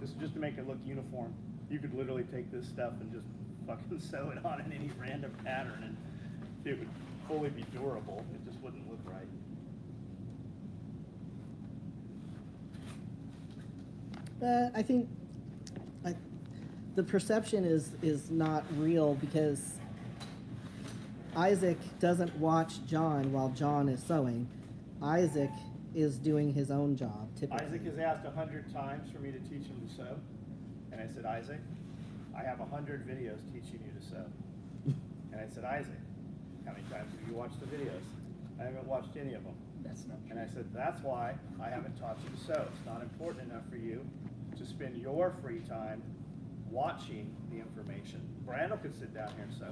This is just to make it look uniform. You could literally take this stuff and just fucking sew it on in any random pattern and it would fully be durable. It just wouldn't look right. I think the perception is not real because Isaac doesn't watch John while John is sewing. Isaac is doing his own job typically. Isaac has asked 100 times for me to teach him to sew. And I said, Isaac, I have 100 videos teaching you to sew. And I said, Isaac, how many times have you watched the videos? I haven't watched any of them. That's not And true. I said, that's why I haven't taught you to sew. It's not important enough for you to spend your free time watching the information. Brandel could sit down here and sew.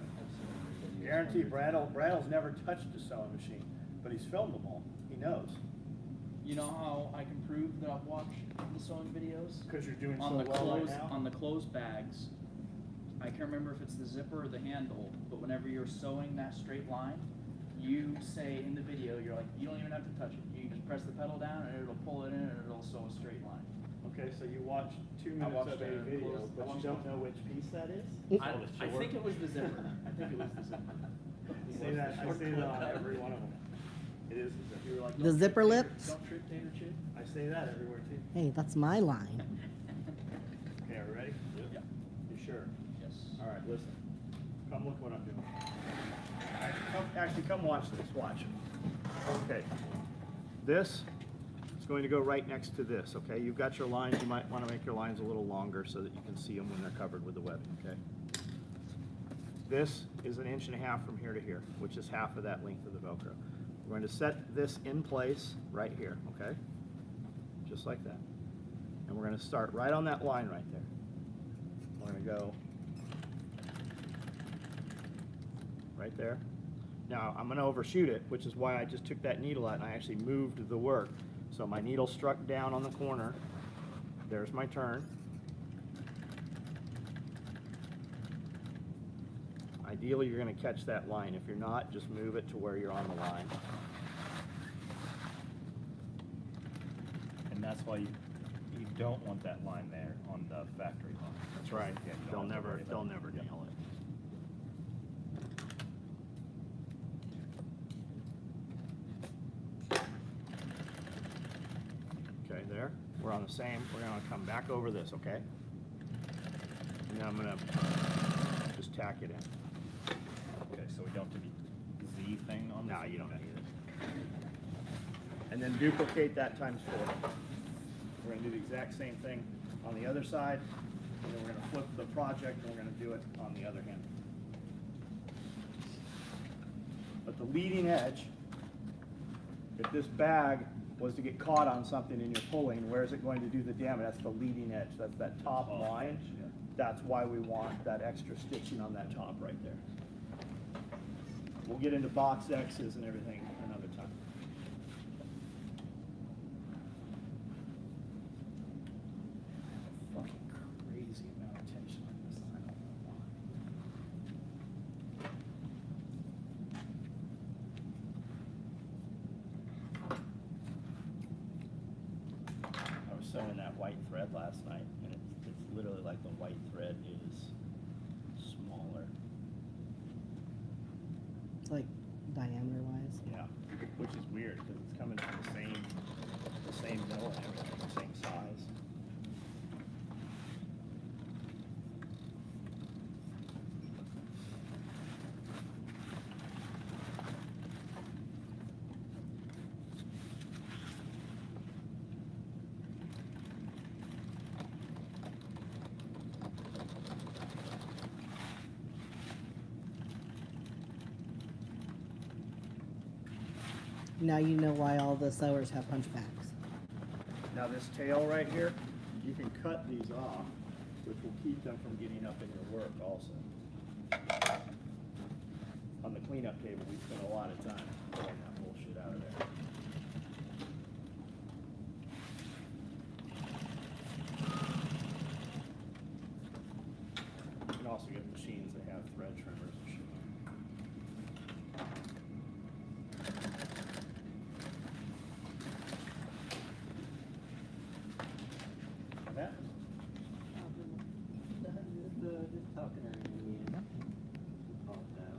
Guarantee Brandel's never touched a sewing machine, but he's filmed them all. He knows. You know how I can prove that I've watched the sewing videos? Because you're doing On so the well right clothes, now. on the clothes bags, I can't remember if it's the zipper or the handle, but whenever you're sewing that straight line, you say in the video, you're like, you don't even have to touch it. You just press the pedal down and it'll pull it in and it'll sew a straight line. Okay, so you watched 2 I minutes watched of a a video, close- I but you watched don't a- know which piece that is? I think it was the zipper. I think it was the zipper. I say that on every one of them. It is the zipper. You were like, The "Don't zipper trip, lips? Don't trip, tater chip. I say that everywhere too. Hey, that's my line. Okay, are we ready? Yeah. You sure? Yes. All right, listen. Come look what I'm doing. Actually, come watch this. Watch. Okay. This is going to go right next to this, okay? You've got your lines. You might want to make your lines a little longer so that you can see them when they're covered with the webbing, okay? This is 1.5 inches from here to here, which is half of that length of the Velcro. We're going to set this in place right here, okay? Just like that. And we're going to start right on that line right there. We're going to go right there. Now, I'm going to overshoot it, which is why I just took that needle out and I actually moved the work. So my needle struck down on the corner. There's my turn. Ideally, you're going to catch that line. If you're not, just move it to where you're on the line. And that's why you don't want that line there on the factory line. That's right. Yeah, you don't They'll have to never, worry about they'll it. never Yeah. nail it. right there. We're on the same, we're gonna come back over this, okay? And then I'm gonna just tack it in. Okay, so we don't do the Z thing on this? No, you don't Okay. need it. And then duplicate that times 4. We're gonna do the exact same thing on the other side, and then we're gonna flip the project, and we're gonna do it on the other hand. But the leading edge, if this bag was to get caught on something and you're pulling, where is it going to do the damage? That's the leading edge, that's that top Oh, line. yeah. That's why we want that extra stitching on that top right there. We'll get into box X's and everything another time. Fucking crazy amount of tension on this, I don't know why. I was sewing that white thread last night, and it's literally like the white thread is smaller. Like diameter wise. Yeah, which is weird because it's coming from the same mill and everything, the same size. Now you know why all the sewers have punchbacks. Now this tail right here, you can cut these off, which will keep them from getting up in your work also. On the cleanup table, we spent a lot of time pulling that bullshit out of there. You can also get machines that have thread trimmers and shit. That? Just talking to her. Call it down.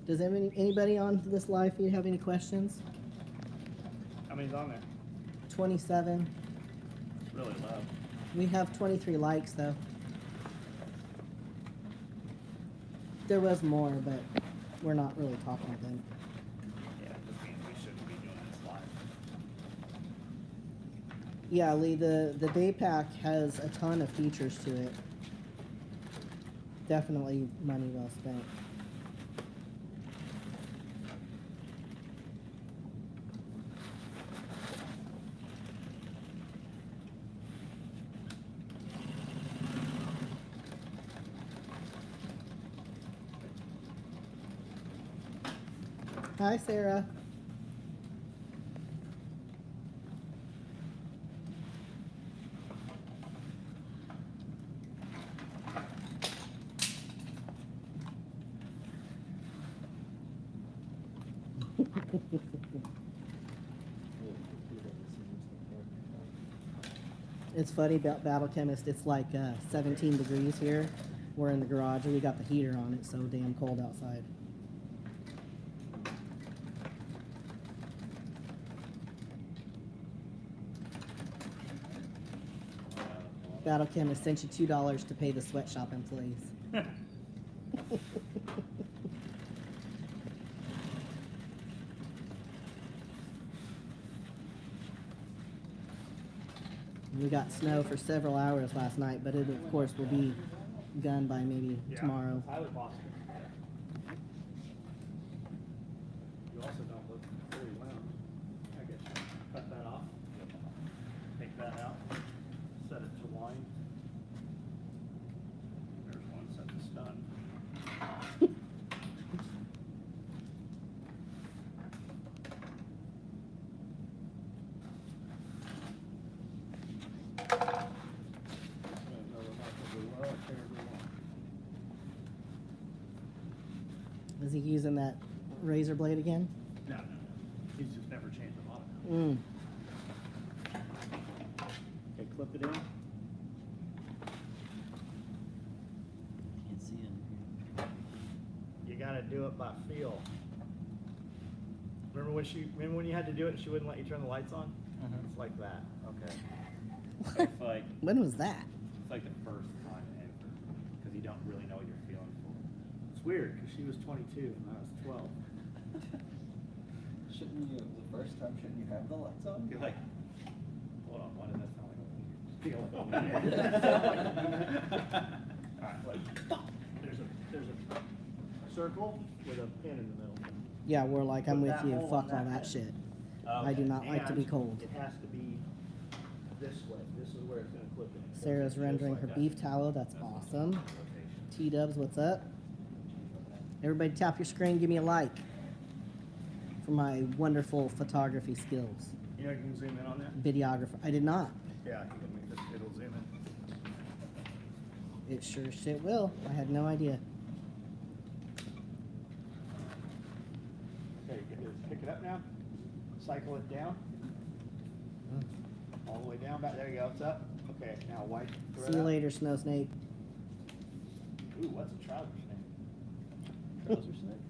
Does anybody on this live feed have any questions? How many's on there? 27. It's really low. We have 23 likes though. There was more, but we're not really talking to them. Yeah, this means we shouldn't be doing this live. Yeah, Lee, the day pack has a ton of features to it. Definitely money well spent. Hi, Sarah. It's funny about Battle Chemist. It's like 17 degrees here. We're in the garage and we got the heater on. It's so damn cold outside. Battle Chemist sent you $2 to pay the sweatshop employees. We got snow for several hours last night, but it of course will be gone by maybe tomorrow. Highly possible. You also don't look very well. I guess you cut that off. Take that out. Set it to line. There's one set to stun. Is he using that razor blade again? No. He's just never changed the bottom. Okay, clip it in. Can't see it. You gotta do it by feel. Remember when you had to do it and she wouldn't let you turn the lights on? It's like that. Okay. It's like, When was that? it's like the first time ever, because you don't really know what you're feeling for. It's weird because she was 22 and I was 12. Shouldn't you, the first time, shouldn't you have the lights on? You're like, hold on, why does that sound like a feeling? Alright, look. There's a circle with a pin in the middle. Yeah, we're like, I'm Put with that you. hole Fuck on all that that pin. shit. I do not like to be And cold. It has to be this way. This is where it's gonna clip in. Sarah's Just rendering like her that. beef tallow. That's awesome. Rotation. T-dubs, what's up? Everybody tap your screen, give me a like for my wonderful photography skills. You know you can zoom in on that? Videographer. I did not. Yeah, you can make this, it'll zoom in. It sure shit will. I had no idea. Okay, you can pick it up now, cycle it down. All the way down, back, there you go, it's up. Okay, now wipe. throw it See you out. later, Snow Snake. Ooh, what's a trouser snake? Trouser snake?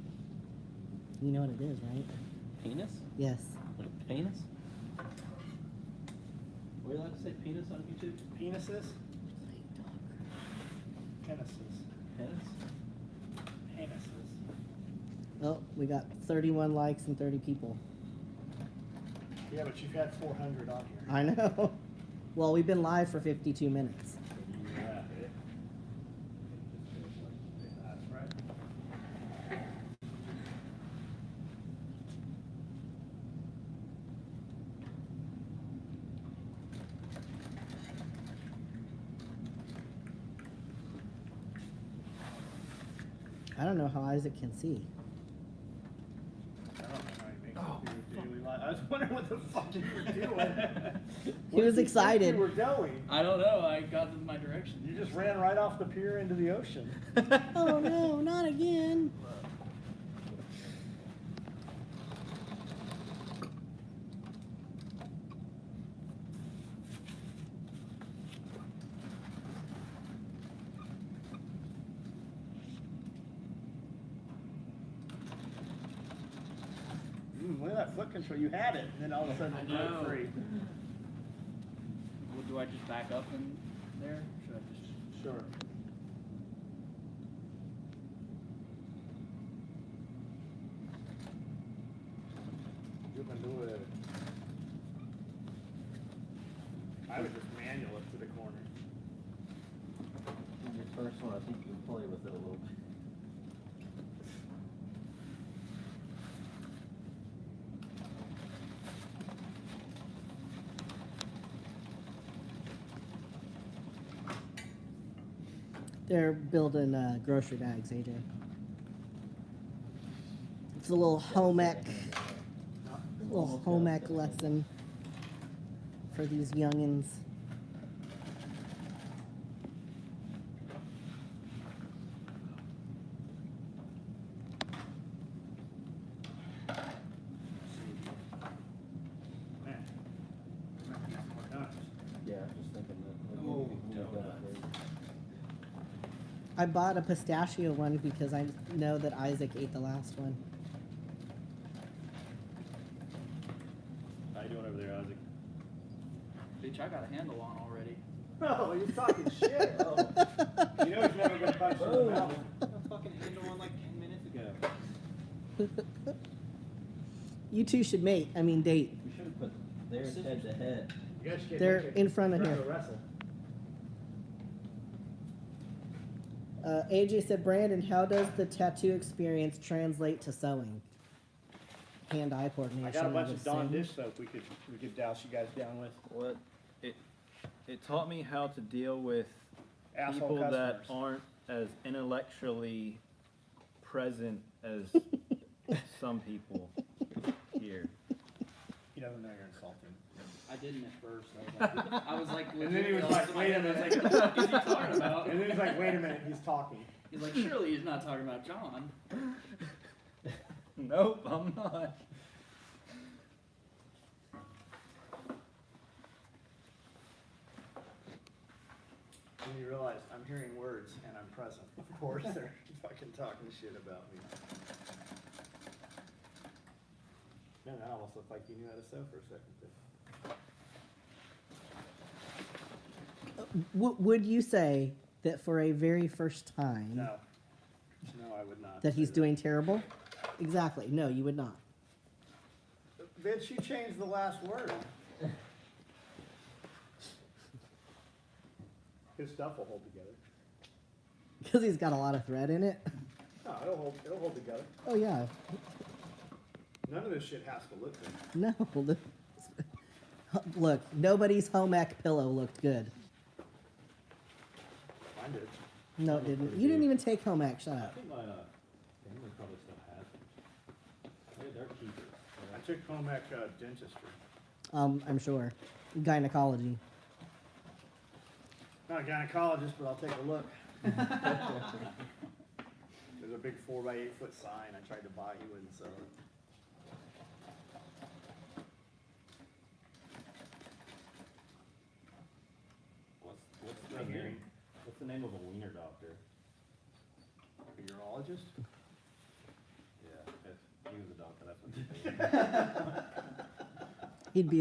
You know what it is, right? Penis? Yes. Like a penis? Were you allowed to say penis on YouTube? Penises? Penises. Penis? Penises. Oh, we got 31 likes and 30 people. Yeah, but you've had 400 on here. I know. Well, we've been live for 52 minutes. Yeah. That's right. I don't know how Isaac can see. I don't know how you make it through daily life. I was wondering what the fuck you were doing. He Where was did you think excited. You were going. I don't know. I got in my direction. You just ran right off the pier into the ocean. Oh no, not again. Look at that foot control. You had it, and then all of a sudden it I know. broke free. Well, do I just back up in there? Should I just? Sure. You can do it. I would just manual it to the corner. In your first one, I think you can play with it a little bit. They're building grocery bags, AJ. It's a little home ec, little home ec lesson for these youngins. Man. Might need some more nuts. Yeah, I'm just thinking that. Maybe Oh, we can move that donuts. way. I bought a pistachio one because I know that Isaac ate the last one. How you doing over there, Isaac? Bitch, I got a handle on already. Oh, you're talking shit. Oh. You know he's never gonna punch you in the mouth. fucking handle on like 10 minutes ago. You two should mate. I mean date. We should have put theirs head to head. You guys should They're get in front of ready here. to wrestle. AJ said, Brandon, how does the tattoo experience translate to sewing? Hand-eye coordination. I got a bunch would of Dawn assume. dish soap we could douse you guys down with. What it taught me how to deal with Asshole people that customers. aren't as intellectually present as some people here. He doesn't know you're insulting. I didn't at first. I was like, And then he was legitimately like, lost in wait a my head. I was minute. like, what the fuck is he talking about? And then he's like, wait a minute, he's talking. He's like, surely he's not talking about John. Nope, I'm not. And you realize I'm hearing words and I'm present. Of course, they're fucking talking shit about me. Man, that almost looked like you knew how to sew for a second there. Would you say that for a very first time No. No, I would not. that say he's doing terrible? Exactly. No, you would not. Bitch, you changed the last word. His stuff will hold together. Because he's got a lot of thread in it. No, it'll hold together. Oh, yeah. None of this shit has to look good. No. Look, nobody's home ec pillow looked good. Mine did. No, it didn't. You didn't even take home ec. Shut I up. think my family probably still has them. They're keepers. I took home ec dentistry. I'm sure. Gynecology. Not a gynecologist, but I'll take a look. There's a big 4x8 foot sign I tried to buy, he wouldn't sell it. What's the name of a wiener doctor? A urologist? Yeah, if he was a doctor, that's what he'd be.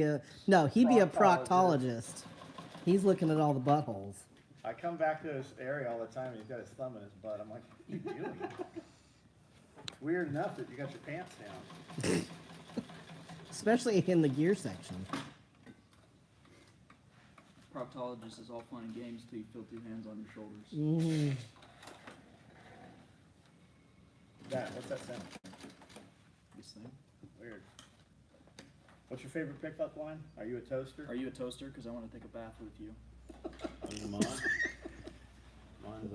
He'd be a Proctologist. proctologist. He's looking at all the buttholes. I come back to this area all the time and he's got his thumb in his butt. I'm like, what are you doing? It's weird enough that you got your pants down. Especially in the gear section. Proctologist is all fun and games till you feel two hands on your shoulders. Mm. What's that sound? This thing. Weird. What's your favorite pickup line? Are you a toaster? Are you a toaster? Because I want to take a bath with you. Is mine? Mine's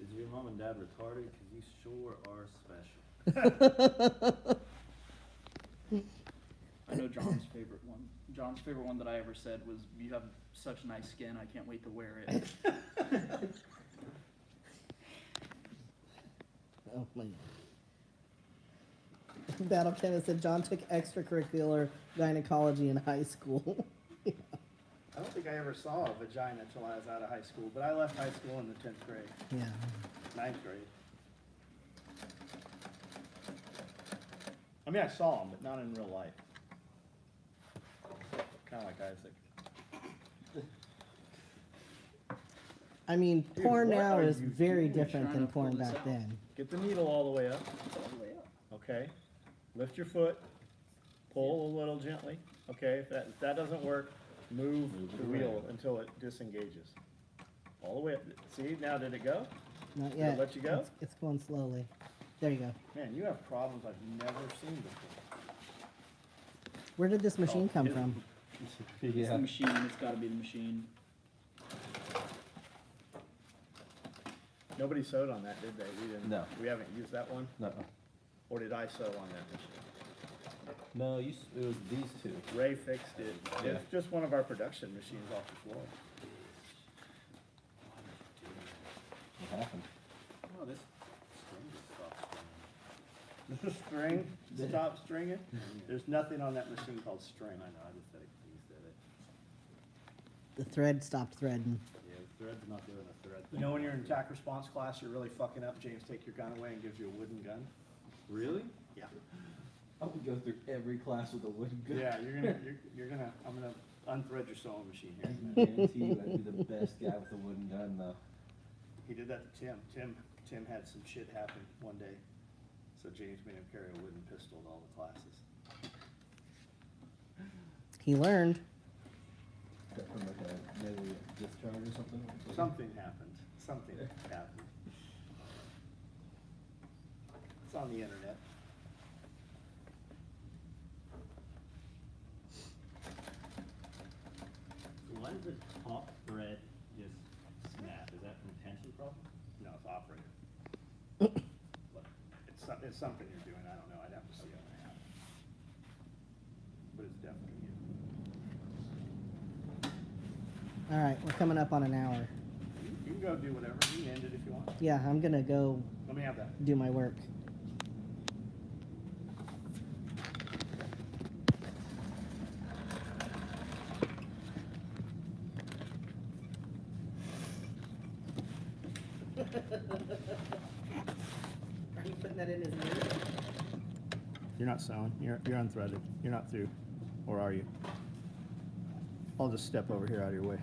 is your mom and dad retarded? Because you sure are special. I know John's favorite one. John's favorite one that I ever said was, "You have such nice skin. I can't wait to wear it." Oh my. Battle Kenneth said John took extracurricular gynecology in high school. I don't think I ever saw a vagina until I was out of high school, but I left high school in the 10th grade, Yeah. 9th grade. I mean, I saw them, but not in real life. Kind of like Isaac. I mean, Dude, porn what now are is you very doing? different Trying than to pull porn this back out. then. Get the needle all the way up, All the way up. okay? Lift your foot, pull a little gently, okay? If that doesn't work, move the wheel until it disengages. All the way up. See, now did it go? Not Did yet. it let you go? It's going slowly. There you go. Man, you have problems I've never seen before. Where did this machine come from? It's the machine. It's got to be the machine. Nobody sewed on that, did they? We didn't. No. We haven't used that one? No, Or did I sew on that machine? no, it was these two. Ray fixed it. Yeah. It's just one of our production machines off the floor. What happened? Oh, this string just stopped spinning. The string, stop stringing? There's nothing on that machine called string. I know, I just said it 'cause you said it. The thread stopped threading. Yeah, the thread's not doing a thread You thing. know when you're in attack response class, you're really fucking up, James take your gun away and gives you a wooden gun? Really? Yeah. I would go through every class with a wooden gun. Yeah, I'm gonna unthread your sewing machine I here. guarantee you I'd be the best guy with a wooden gun though. He did that to Tim. Tim had some shit happen one day, so James made him carry a wooden pistol to all the classes. He learned. Is that from like a maybe discharge or something? Something happened. Something happened. It's on the internet. So why does the top thread just snap? Is that from tension problem? No, it's operator. It's something you're doing. I don't know. I'd have to see on the app. But it's definitely you. All right, we're coming up on an hour. You can go do whatever. You can end it if you want. Yeah, I'm gonna go Let me have that. do my work. Are you putting that in his ear? You're not sewing. You're unthreaded. You're not through. Or are you? I'll just step over here out of your way.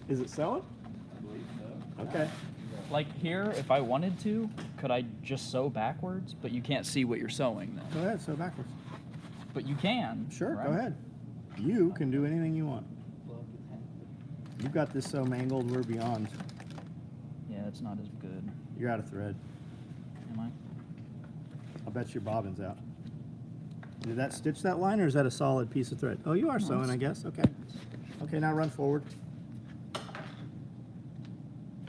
Is it sewing? I believe so. Okay. Like here, if I wanted to, could I just sew backwards? But you can't see what you're sewing then. Go ahead, sew backwards. But you can. Sure, right? go ahead. You can do anything you want. You've got this so mangled, we're beyond. Yeah, it's not as good. You're out of thread. Am I? I'll bet your bobbin's out. Did that stitch that line, or is that a solid piece of thread? Oh, you are No, sewing, it's- I guess. Okay. Okay, now run forward.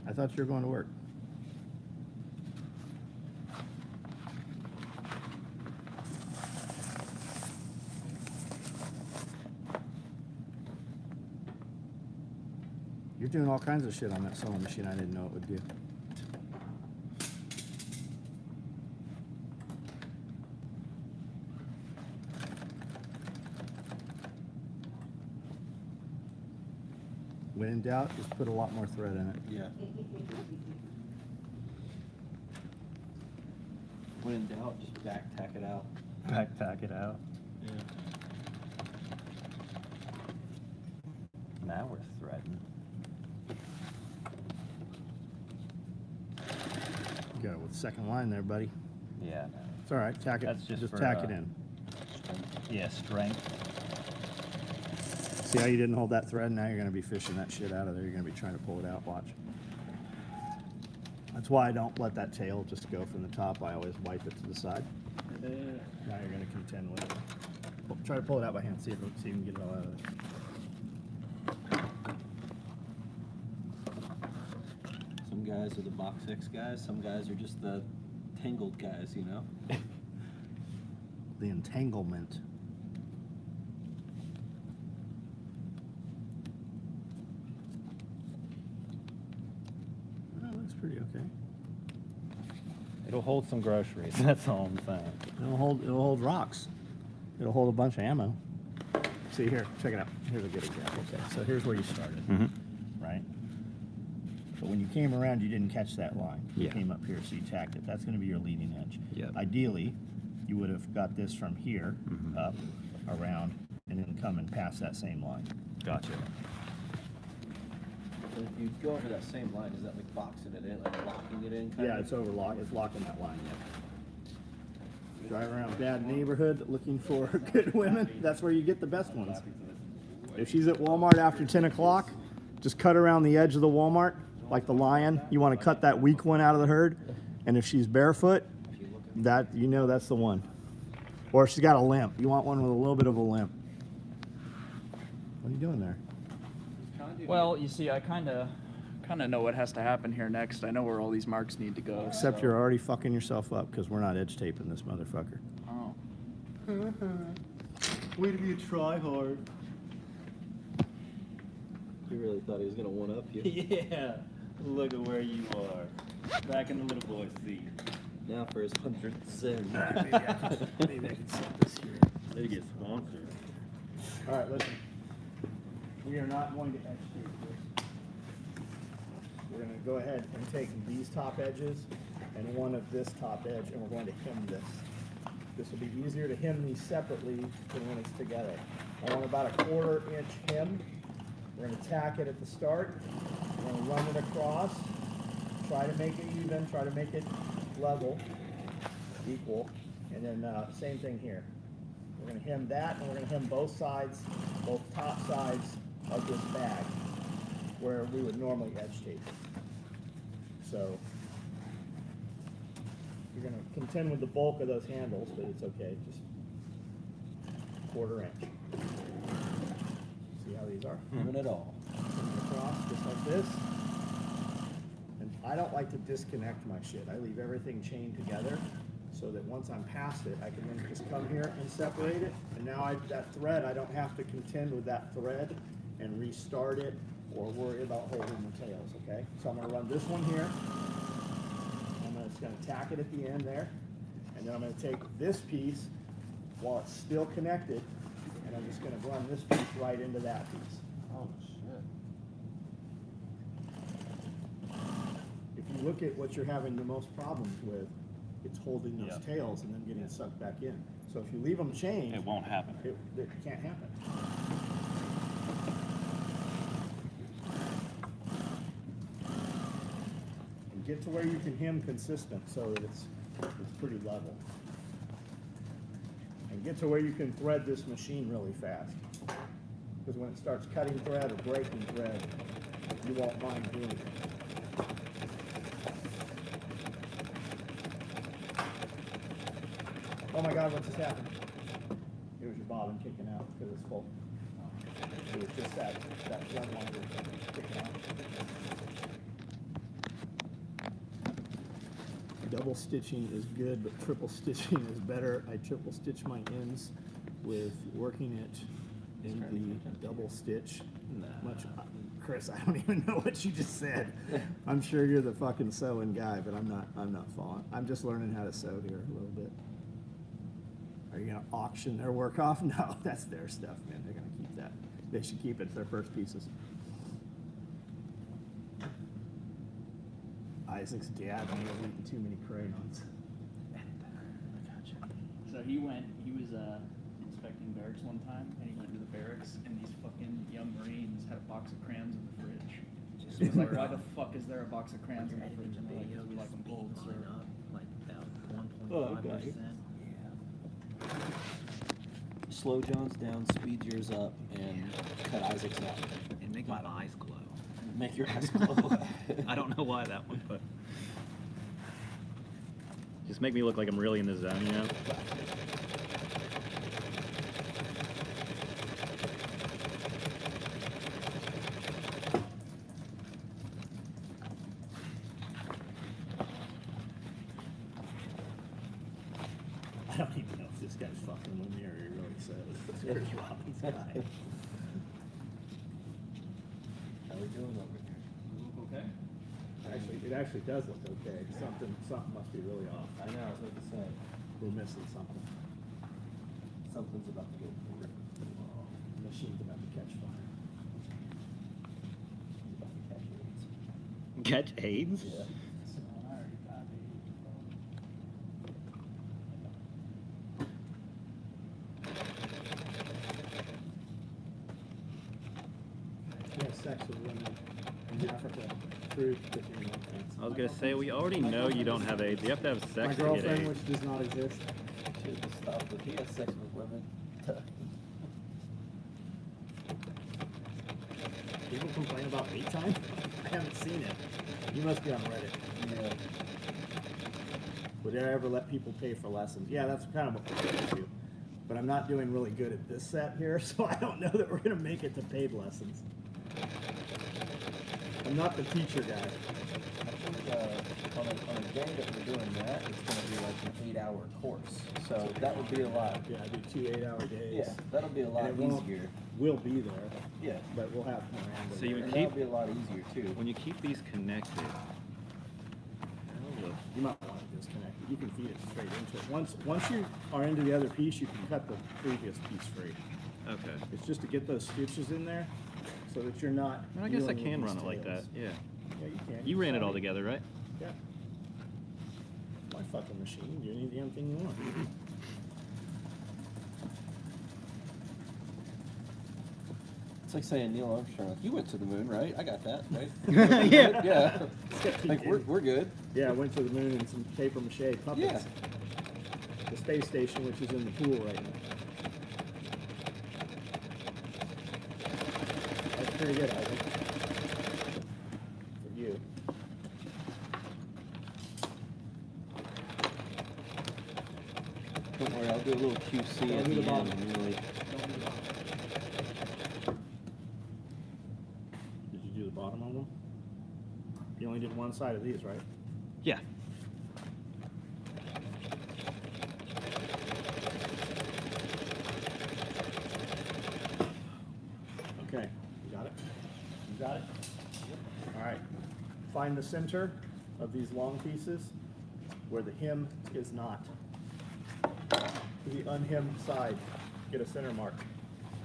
I thought you were going to work. You're doing all kinds of shit on that sewing machine I didn't know it would do. When in doubt, just put a lot more thread in it. Yeah. When in doubt, just back tack it out. Backpack it out. Yeah. Now we're threading. You got it with second line there, buddy. Yeah, It's all right. Tack it. That's just for, tack it in. yeah, strength. See how you didn't hold that thread? Now you're going to be fishing that shit out of there. You're going to be trying to pull it out. Watch. That's why I don't let that tail just go from the top. I always wipe it to the side. Now you're going to contend with it. Try to pull it out by hand. See if you can get it all out of there. Some guys are the box X guys, some guys are just the tangled guys, you know? The entanglement. Oh, that looks pretty okay. It'll hold some groceries, that's all I'm saying. It'll hold rocks. It'll hold a bunch of ammo. See here, check it out. Here's a good example. Okay, so here's where you started, right? But when you came around, you didn't catch that line. You Yeah. came up here, so you tacked it. That's going to be your leading edge. Yep. Ideally, you would have got this from here Mhm. up, around, and then come and pass that same line. Gotcha. So if you go over that same line, is that like boxing it in, like locking it in? kind Yeah, of? it's overlock. It's locking that line. Yeah. Drive around a bad neighborhood looking for good women. That's where you get the best ones. If she's at Walmart after 10 o'clock, just cut around the edge of the Walmart, like the lion. You want to cut that weak one out of the herd. And if she's barefoot, that you know that's the one. Or if she's got a limp. You want one with a little bit of a limp. What are you doing there? Well, you see, I kind of know what has to happen here next. I know where all these marks need to go. Except so- you're already fucking yourself up because we're not edge taping this motherfucker. Oh. Way to be a try hard. He really thought he was gonna one up you. Yeah, look at where you are. Back in the little boy seat. Now for his 100th sin. Maybe I can set this here. They get sponsored. All right, listen. We are not going to edge tape this. We're going to go ahead and take these top edges and one of this top edge, and we're going to hem this. This will be easier to hem these separately than when it's together. I want about a 1/4 inch hem. We're going to tack it at the start. We're going to run it across. Try to make it even. Try to make it level, equal, and then same thing here. We're going to hem that, and we're going to hem both sides, both top sides of this bag, where we would normally edge tape it. So you're going to contend with the bulk of those handles, but it's okay. Just 1/4 inch. See how these are? Having it all. Across just like this. And I don't like to disconnect my shit. I leave everything chained together so that once I'm past it, I can then just come here and separate it. And now that thread, I don't have to contend with that thread and restart it or worry about holding the tails, okay? So I'm gonna run this one here. I'm just gonna tack it at the end there. And then I'm gonna take this piece while it's still connected, and I'm just gonna run this piece right into that piece. Oh shit. look at what you're having the most problems with. It's holding those Yeah. tails and then getting sucked back in. So if you leave them chained, It won't happen. it can't happen. And get to where you can hem consistent so that it's pretty level. And get to where you can thread this machine really fast. Because when it starts cutting thread or breaking thread, you won't mind doing it. Oh my God, what just happened? It was your bobbin kicking out because it's full. It was just that one line kicking out. Double stitching is good, but triple stitching is better. I triple stitch my ends with working it in the double stitch. Chris, I don't even know what you just said. I'm sure you're the fucking sewing guy, but I'm not following. I'm just learning how to sew here a little bit. Are you gonna auction their work off? No, that's their stuff, man. They're gonna keep that. They should keep it. It's their first pieces. Isaac's dad may have eaten too many crayons. So he was inspecting barracks one time, and he went to the barracks, and these fucking young Marines had a box of crayons in the fridge. He was like, why the fuck is there a box of crayons in the fridge? And they're like, 'cause we like them cold, sir. Like about Oh, 1.5%. Slow John's down, speed yours up, and cut Isaac's out. And make my eyes glow. Make your eyes glow. I don't know why that one, but Just make me look like I'm really in the zone, you know? I don't even know if this guy's fucking with me or he really says. It's Chris Robbins guy. How we doing over here? Okay. Actually, it actually does look okay. Something must be really off. I know, I was about to say, We're missing something. something's about to go forward. The machine's about to catch fire. It's about to catch AIDS. Catch AIDS? Yeah. I already got it. He has sex with women in Africa through kicking off. I was gonna say, we already know you don't have AIDS. You have to have sex My to get girlfriend, AIDS. which does not exist. Should have stopped if he has sex with women. People complain about wait time? I haven't seen it. You must be on Reddit. Yeah. Would I ever let people pay for lessons? Yeah, that's kind of what we're going to do. But I'm not doing really good at this set here, so I don't know that we're going to make it to paid lessons. I'm not the teacher guy. I think on a day that we're doing that, it's going to be like an 8-hour course. So that would be a lot. Yeah, I do 2 8-hour days. Yeah, that'll be a lot And it won't- easier. We'll be there, Yeah. but we'll have Miranda. So you there. would And keep- that'll be a lot easier too. When you keep these connected, You might want to disconnect it. You can feed it straight into it. Once you are into the other piece, you can cut the previous piece free. okay. It's just to get those stitches in there so that you're not. I guess I dealing with can these run it like that, tails. yeah. Yeah, you can. You ran it can. all together, right? Yeah. My fucking machine. You do any damn thing you want. It's like saying Neil Armstrong, like, you went to the moon, right? I got that, right? Yeah. Yeah. Except he Like, we're didn't. good. Yeah, I went to the moon in some paper mache puppets. Yeah. The space station, which is in the pool right now. That's pretty good, Isaac. For you. Don't worry, I'll do a little QC Don't at do the the end. bottom. And really, Did you do the bottom on them? You only did one side of these, right? Yeah. Okay, you got it? You got it? All right. Find the center of these long pieces where the hem is not. The unhemmed side, get a center mark.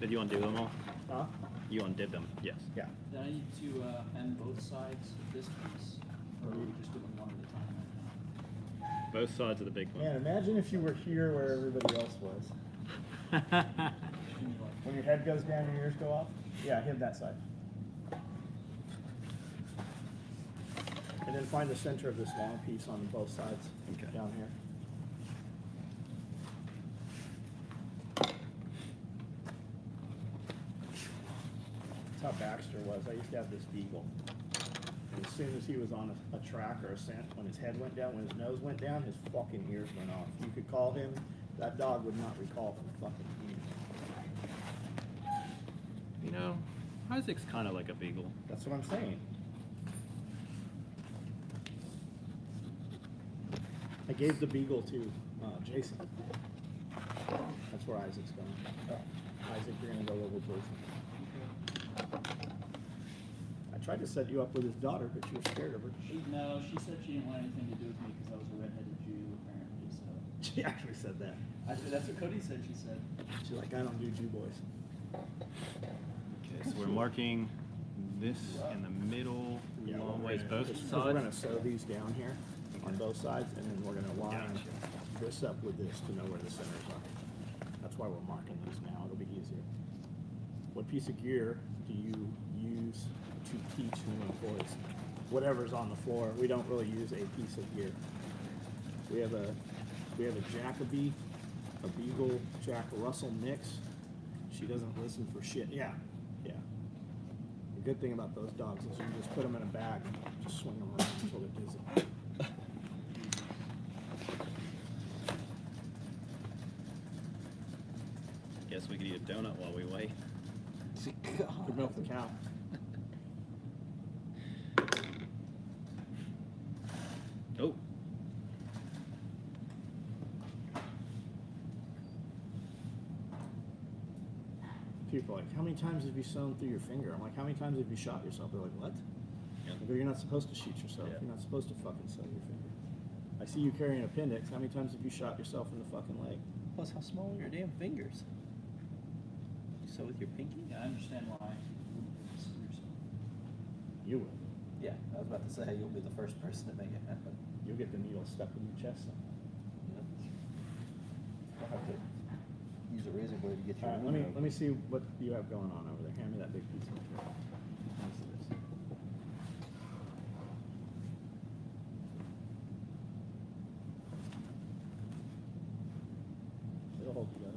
Did you undo them all? Huh? You undid them, yes. Yeah. Then I need to hem both sides of this piece, or are we just doing Both sides of the big one. Man, imagine if you were here where everybody else was. When your head goes down, your ears go off? Yeah, hit that side. And then find the center of this long piece on both sides, Okay. down here. That's how Baxter was. I used to have this beagle. And as soon as he was on a track or a scent, when his head went down, when his nose went down, his fucking ears went off. You could call him, that dog would not recall from fucking anything. You know, Isaac's kind of like a beagle. That's what I'm saying. I gave the beagle to Jason. That's where Isaac's going. Isaac, you're gonna go live with Jason. I tried to set you up with his daughter, but you were scared of her. No, she said she didn't want anything to do with me because I was a redheaded Jew, apparently, so. She actually said that. That's what Cody said, she said. She's like, I don't do Jew boys. Okay, so we're marking this in the middle, Yeah, long we're ways gonna- both because We're gonna sides. sew these down here on both sides, and then we're gonna line Gotcha. this up with this to know where the centers are. That's why we're marking these now. It'll be easier. What piece of gear do you use to teach new employees? Whatever's on the floor. We don't really use a piece of gear. We have a Jacoby, a Beagle Jack Russell mix. She doesn't listen for shit. Yeah, yeah. The good thing about those dogs is you just put them in a bag and just swing them around until they're dizzy. Guess we could eat a donut while we wait. Could milk the cow. Oh, People are like, how many times have you sewn through your finger? I'm like, how many times have you shot yourself? They're like, what? Yeah. I go, you're not supposed to shoot yourself. Yeah. You're not supposed to fucking sew your finger. I see you carrying an appendix. How many times have you shot yourself in the fucking leg? Plus, how small are your damn fingers? You sew with your pinky? Yeah, I understand why. You will. Yeah, I was about to say, you'll be the first person to make it happen. You'll get the needle stuck in your chest. I'll have to use a razor blade to get your All right, wound out. let me see what you have going on over there. Hand me that big piece of material. Let me see this. It'll hold together.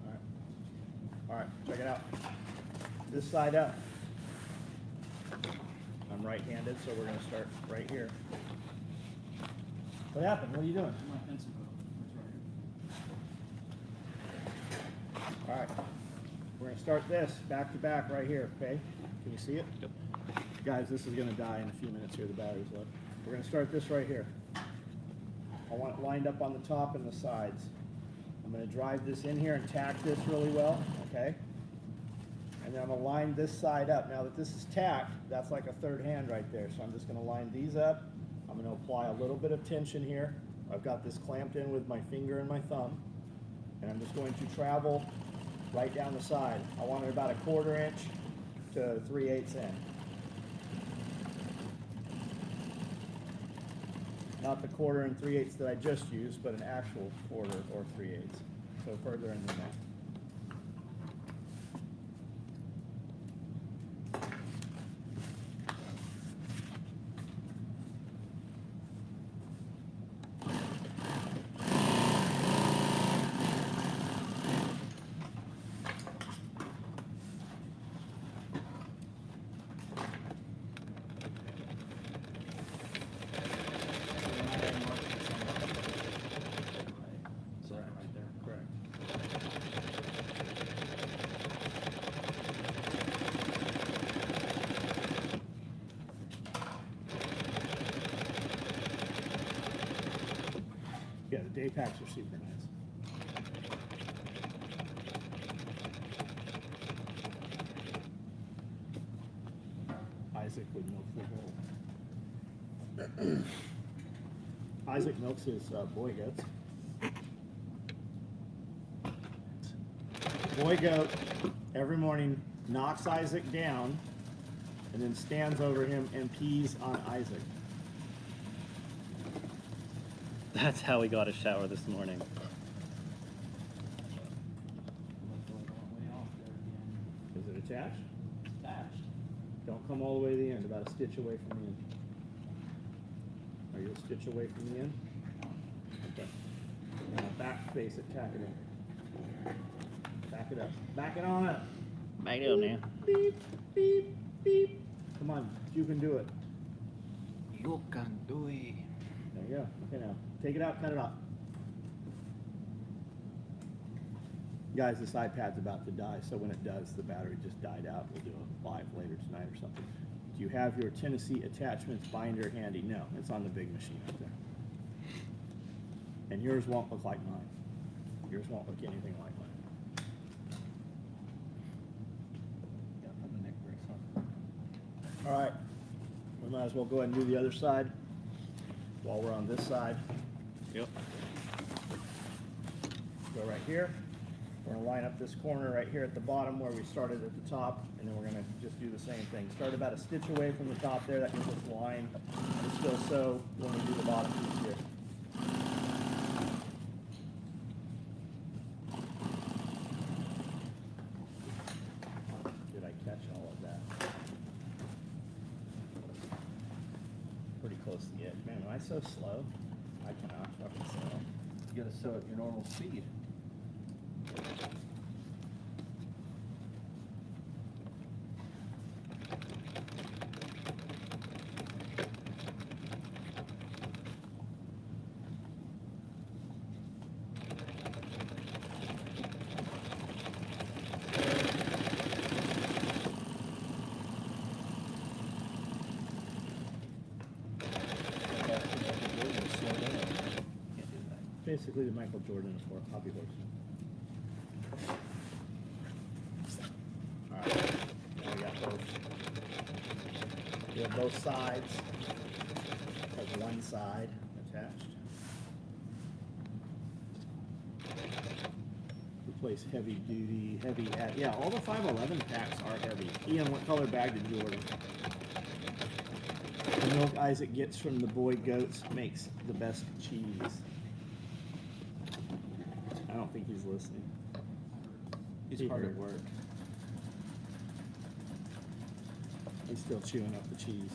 All right. All right, check it out. This side up. I'm right-handed, so we're gonna start right here. What happened? What are you doing? My pencil book. It's right here. All right, we're gonna start this back to back right here, okay? Can you see it? Yep. Guys, this is gonna die in a few minutes here, the battery's low. We're gonna start this right here. I want it lined up on the top and the sides. I'm gonna drive this in here and tack this really well, okay? And then I'm gonna line this side up. Now that this is tacked, that's like a third hand right there. So I'm just gonna line these up. I'm gonna apply a little bit of tension here. I've got this clamped in with my finger and my thumb. And I'm just going to travel right down the side. I want it about a 1/4 inch to 3/8 in. Not the 1/4 and 3/8 that I just used, but an actual 1/4 or 3/8. So further in than that. So right there. Correct. Yeah, the day packs are super nice. Isaac would milk the goat. Isaac milks his boy goats. Boy goat every morning knocks Isaac down and then stands over him and pees on Isaac. That's how we got a shower this morning. Is it attached? Attached. Don't come all the way to the end, about a stitch away from the end. Are you a stitch away from the end? Okay. Now back face it, tack it in. Back it up. Back it on up. Back it up now. Beep, beep, beep. Come on, you can do it. You can do it. There you go. Okay, now take it out, cut it off. Guys, this iPad's about to die, so when it does, the battery just died out. We'll do a live later tonight or something. Do you have your Tennessee attachments binder handy? No, it's on the big machine up there. And yours won't look like mine. Yours won't look anything like mine. All right, we might as well go ahead and do the other side while we're on this side. Yep. Go right here. We're gonna line up this corner right here at the bottom where we started at the top, and then we're gonna just do the same thing. Start about a stitch away from the top there, that gives us line. And still sew when we do the bottom piece here. Did I catch all of that? Pretty close to the edge. Man, am I so slow? I cannot fucking sew. You gotta sew at your normal speed. Basically the Michael Jordan of hobby horse. Alright, now we got both. We have both sides. Has one side attached. Replace heavy duty, yeah, all the 511 packs are heavy. Ian, what color bag did you order? The milk Isaac gets from the boy goats makes the best cheese. I don't think he's listening. He's hard at work. He's still chewing up the cheese.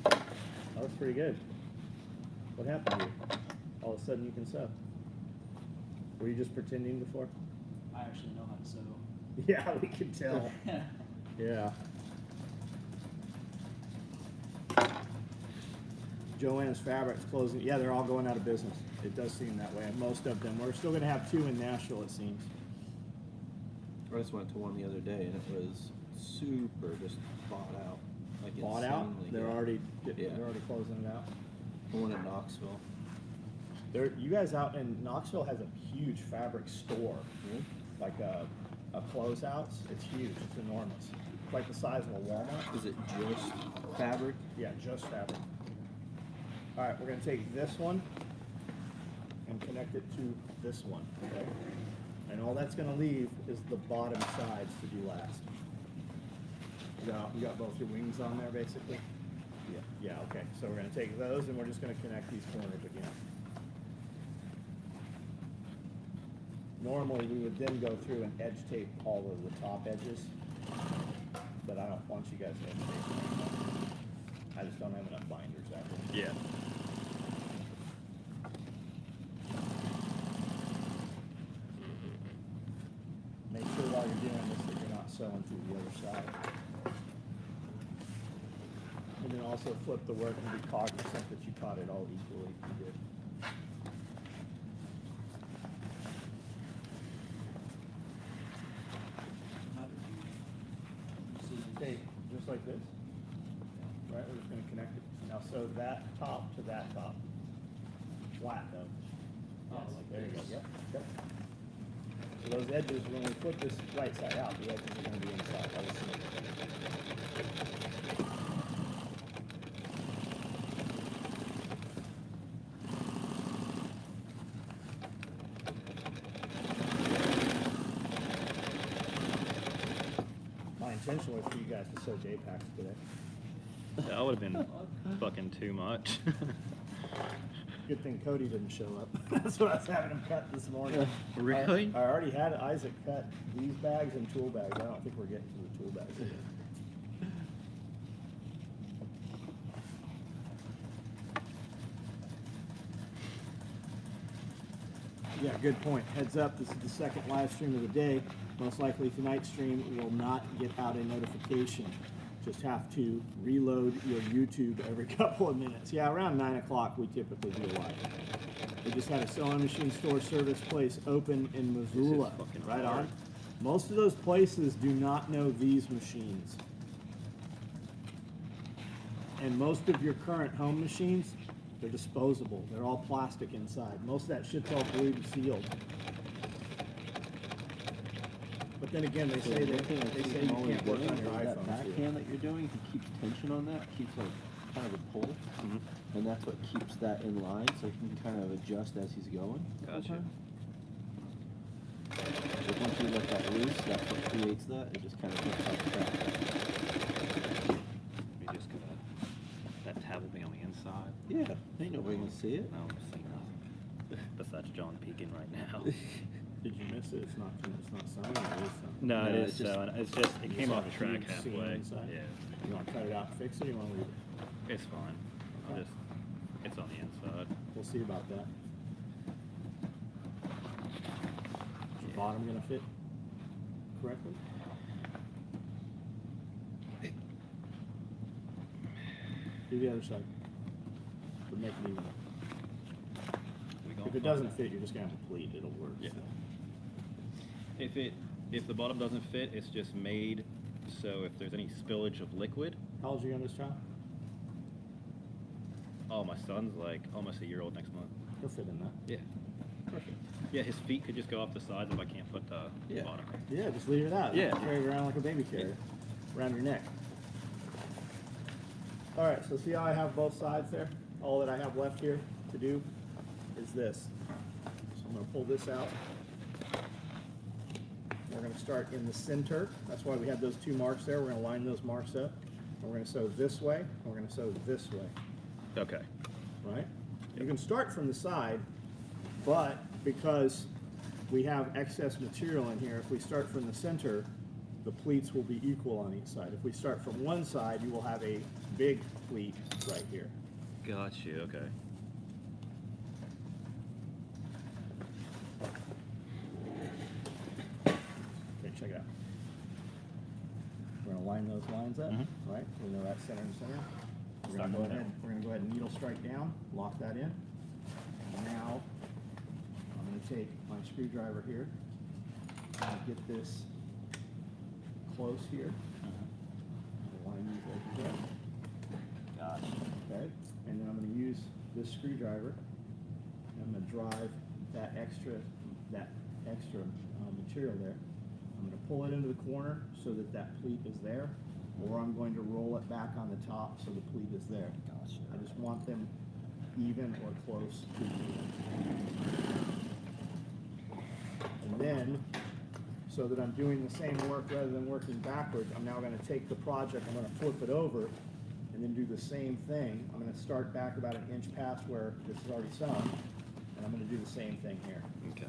That was pretty good. What happened to you? All of a sudden you can sew. Were you just pretending before? I actually know how to sew. Yeah, we can tell. Yeah. Joanne's Fabric's closing. Yeah, they're all going out of business. It does seem that way. Most of them. We're still going to have 2 in Nashville, it seems. I just went to one the other day and it was super just bought out. Like Bought out? insanely They're good. already Yeah. they're already closing it out. The one in Knoxville. You guys out in Knoxville has a huge fabric store, like a closeouts. It's huge. It's enormous. It's like the size of a Walmart. Is it just fabric? Yeah, just fabric. All right, we're gonna take this one and connect it to this one, okay? And all that's gonna leave is the bottom sides to do last. You got both your wings on there, basically? Yeah. Yeah, okay. So we're gonna take those and we're just gonna connect these corners again. Normally, we would then go through and edge tape all of the top edges, but I don't want you guys to edge tape. I just don't have enough binders out there. Yeah. Make sure while you're doing this that you're not sewing through the other side. And then also flip the work and be cognizant that you caught it all equally. You did. Okay, just like this. Right, we're just gonna connect it. Now sew that top to that top. Flat though. Yes. There you go, yep, yep. So those edges, when we flip this right side out, the edges are gonna be inside. That was simple. My intention was for you guys to sew day packs today. That would have been fucking too much. Good thing Cody didn't show up. That's what I was having him cut this morning. Really? I already had Isaac cut these bags and tool bags. I don't think we're getting to the tool bags yet. Yeah, good point. Heads up, this is the second live stream of the day. Most likely tonight's stream will not get out a notification. Just have to reload your YouTube every couple of minutes. Yeah, around 9 o'clock we typically do a live. We just had a sewing machine store service place open in Missoula. fucking Right hard. on. Most of those places do not know these machines. And most of your current home machines, they're disposable. They're all plastic inside. Most of that shit's all glued and sealed. But then again, they say you can't work on your That iPhone. backhand that you're doing, he keeps tension on that, keeps like kind of a pull, and that's what keeps that in line, so he can kind of adjust as he's going. the whole Gotcha. time. So once you let that loose, that's what creates that. It just kind of looks like that. You just gonna, that tab will be on the inside. Yeah, ain't nobody gonna see it. No, I'm just saying nothing. Besides John peeking right now. Did you miss it? It's not signing. It is signing. No, No, it it's is just- so, and it's just, it You came saw off the track huge seam halfway. inside? Yeah, You want to cut it out and fix it, or you want to leave it? it's fine. I'll just, it's on the inside. We'll see about that. Is your bottom gonna fit correctly? Do the other side. But make it even. We gonna If it find doesn't out. fit, you're just gonna have to pleat. It'll work. Yeah. so. If the bottom doesn't fit, it's just made so if there's any spillage of liquid, How old's your youngest child? oh, my son's like almost a year old next month. He'll fit in that. Yeah. Perfect. Yeah, his feet could just go off the sides if I can't put the Yeah. bottom. Yeah, just leave it out. Yeah. Carry it around like a baby carrier. Around your neck. All right, so see how I have both sides there? All that I have left here to do is this. So I'm gonna pull this out. We're gonna start in the center. That's why we have those two marks there. We're gonna line those marks up. And we're gonna sew this way, and we're gonna sew this way, Okay. right? You can start from the side, but because we have excess material in here, if we start from the center, the pleats will be equal on each side. If we start from one side, you will have a big pleat right here. Got you. Okay. Okay, check it out. We're gonna line those lines up, Mhm. right? We know that's center and center. We're Start gonna go going ahead, down. we're gonna go ahead and needle strike down, lock that in. And now, I'm gonna take my screwdriver here, and get this close here. Line these edges up. Gotcha. Okay, and then I'm gonna use this screwdriver, and I'm gonna drive that extra material there. I'm gonna pull it into the corner so that that pleat is there, or I'm going to roll it back on the top so the pleat is there. Gotcha. I just want them even or close to even. And then, so that I'm doing the same work rather than working backwards, I'm now gonna take the project, I'm gonna flip it over, and then do the same thing. I'm gonna start back about an inch past where this is already sewn, and I'm gonna do the same thing here. Okay.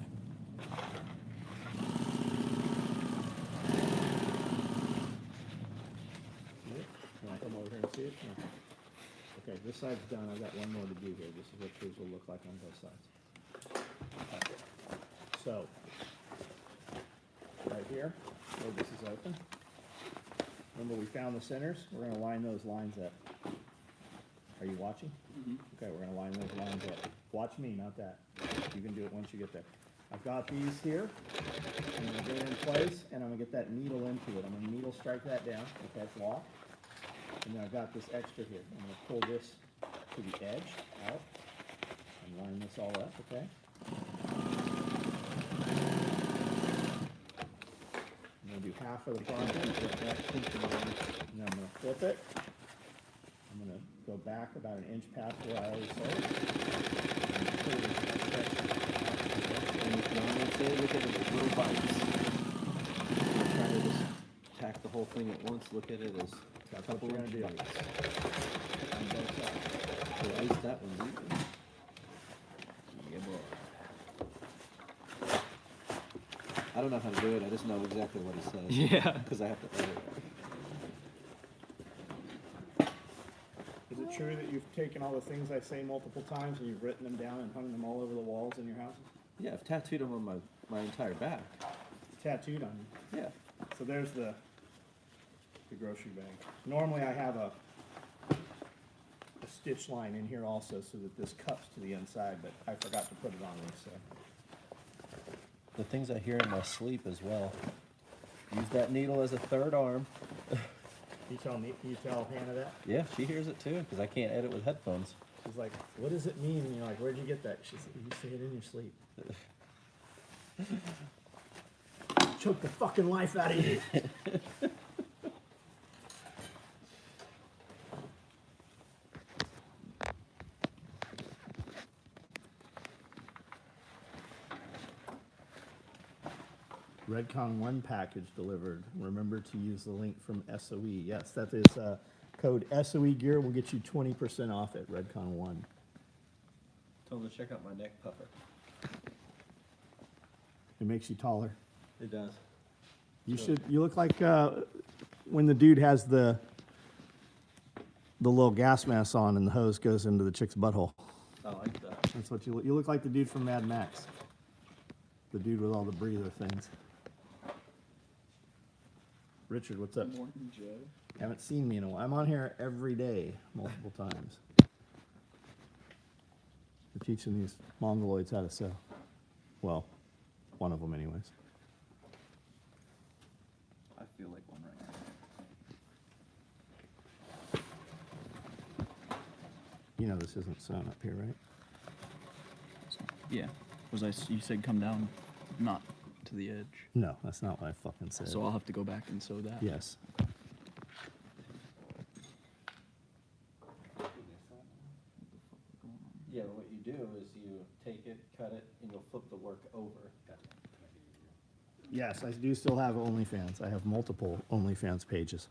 See it? Can I come over here and see it? No. Okay, this side's done, I've got one more to do here. This is what yours will look like on both sides. So, right here, where this is open, remember we found the centers? We're gonna line those lines up. Are you watching? Okay, we're gonna line those lines up. Watch me, not that. You can do it once you get there. I've got these here. I'm gonna get it in place, and I'm gonna get that needle into it. I'm gonna needle strike that down, okay, it's locked. And then I've got this extra here. I'm gonna pull this to the edge, out, and line this all up, okay? I'm gonna do half of the project, and then I'm gonna flip it. I'm gonna go back about an inch past where I already sewed. And if you want to say, look at it as little bites. Don't try to just tack the whole thing at once. Look at it as a That's what couple we're gonna inch do. bites. On both sides. So ice that one, dude. I don't know how to do it, I just know exactly what he says. Yeah. Because I have to edit. Is it true that you've taken all the things I say multiple times and you've written them down and hung them all over the walls in your houses? Yeah, I've tattooed them on my entire back. Tattooed on you. Yeah. So there's the grocery bag. Normally I have a stitch line in here also so that this cups to the inside, but I forgot to put it on these, so. The things I hear in my sleep as well. Use that needle as a third arm. You tell Hannah that? Yeah, she hears it too, because I can't edit with headphones. She's like, what does it mean? And you're like, where'd you get that? She said, you say it in your sleep. Choke the fucking life out of you. Redcon 1 package delivered. Remember to use the link from SOE. Yes, that is code SOE gear will get you 20% off at Redcon 1. Tell them to check out my neck puffer. It makes you taller. It does. You should. You look like when the dude has the little gas mask on and the hose goes into the chick's butthole. I like that. That's what you look. You look like the dude from Mad Max. The dude with all the breather things. Richard, what's up? Morton Joe. Haven't seen me in a while. I'm on here every day, multiple times. We're teaching these mongoloids how to sew. Well, one of them anyways. I feel like one right now. You know this isn't sewn up here, right? Yeah. You said come down, not to the edge. No, that's not what I fucking said. So I'll have to go back and sew that. Yes. Yeah, what you do is you take it, cut it, and you'll flip the work over. Yes, I do still have OnlyFans. I have multiple OnlyFans pages.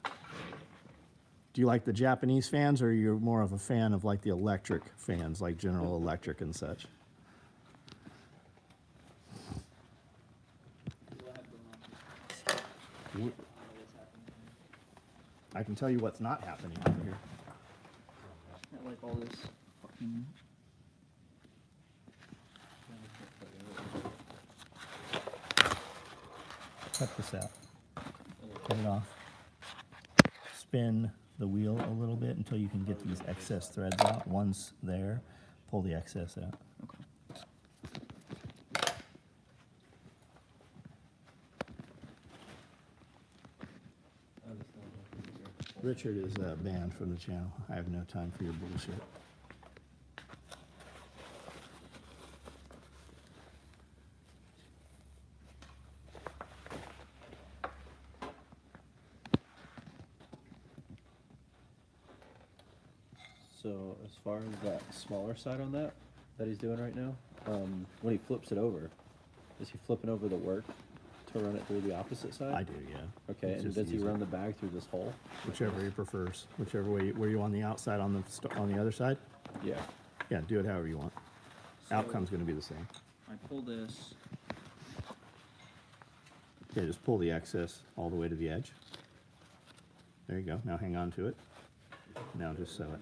Do you like the Japanese fans, or you're more of a fan of like the electric fans, like General Electric and such? I can tell you what's not happening over here. I like all this fucking. Cut this out. Cut it off. Spin the wheel a little bit until you can get these excess threads out. Once there, pull the excess out. Richard is banned from the channel. I have no time for your bullshit. So as far as that smaller side on that he's doing right now, when he flips it over, is he flipping over the work to run it through the opposite side? I do, yeah. Okay, It's and just does he easier. run the bag through this hole? Whichever he prefers. Whichever way. Were you on the outside on the other side? Yeah. Yeah, do it however you want. So- Outcome's going to be the same. I pull this. Okay, just pull the excess all the way to the edge. There you go. Now hang on to it. Now just sew it.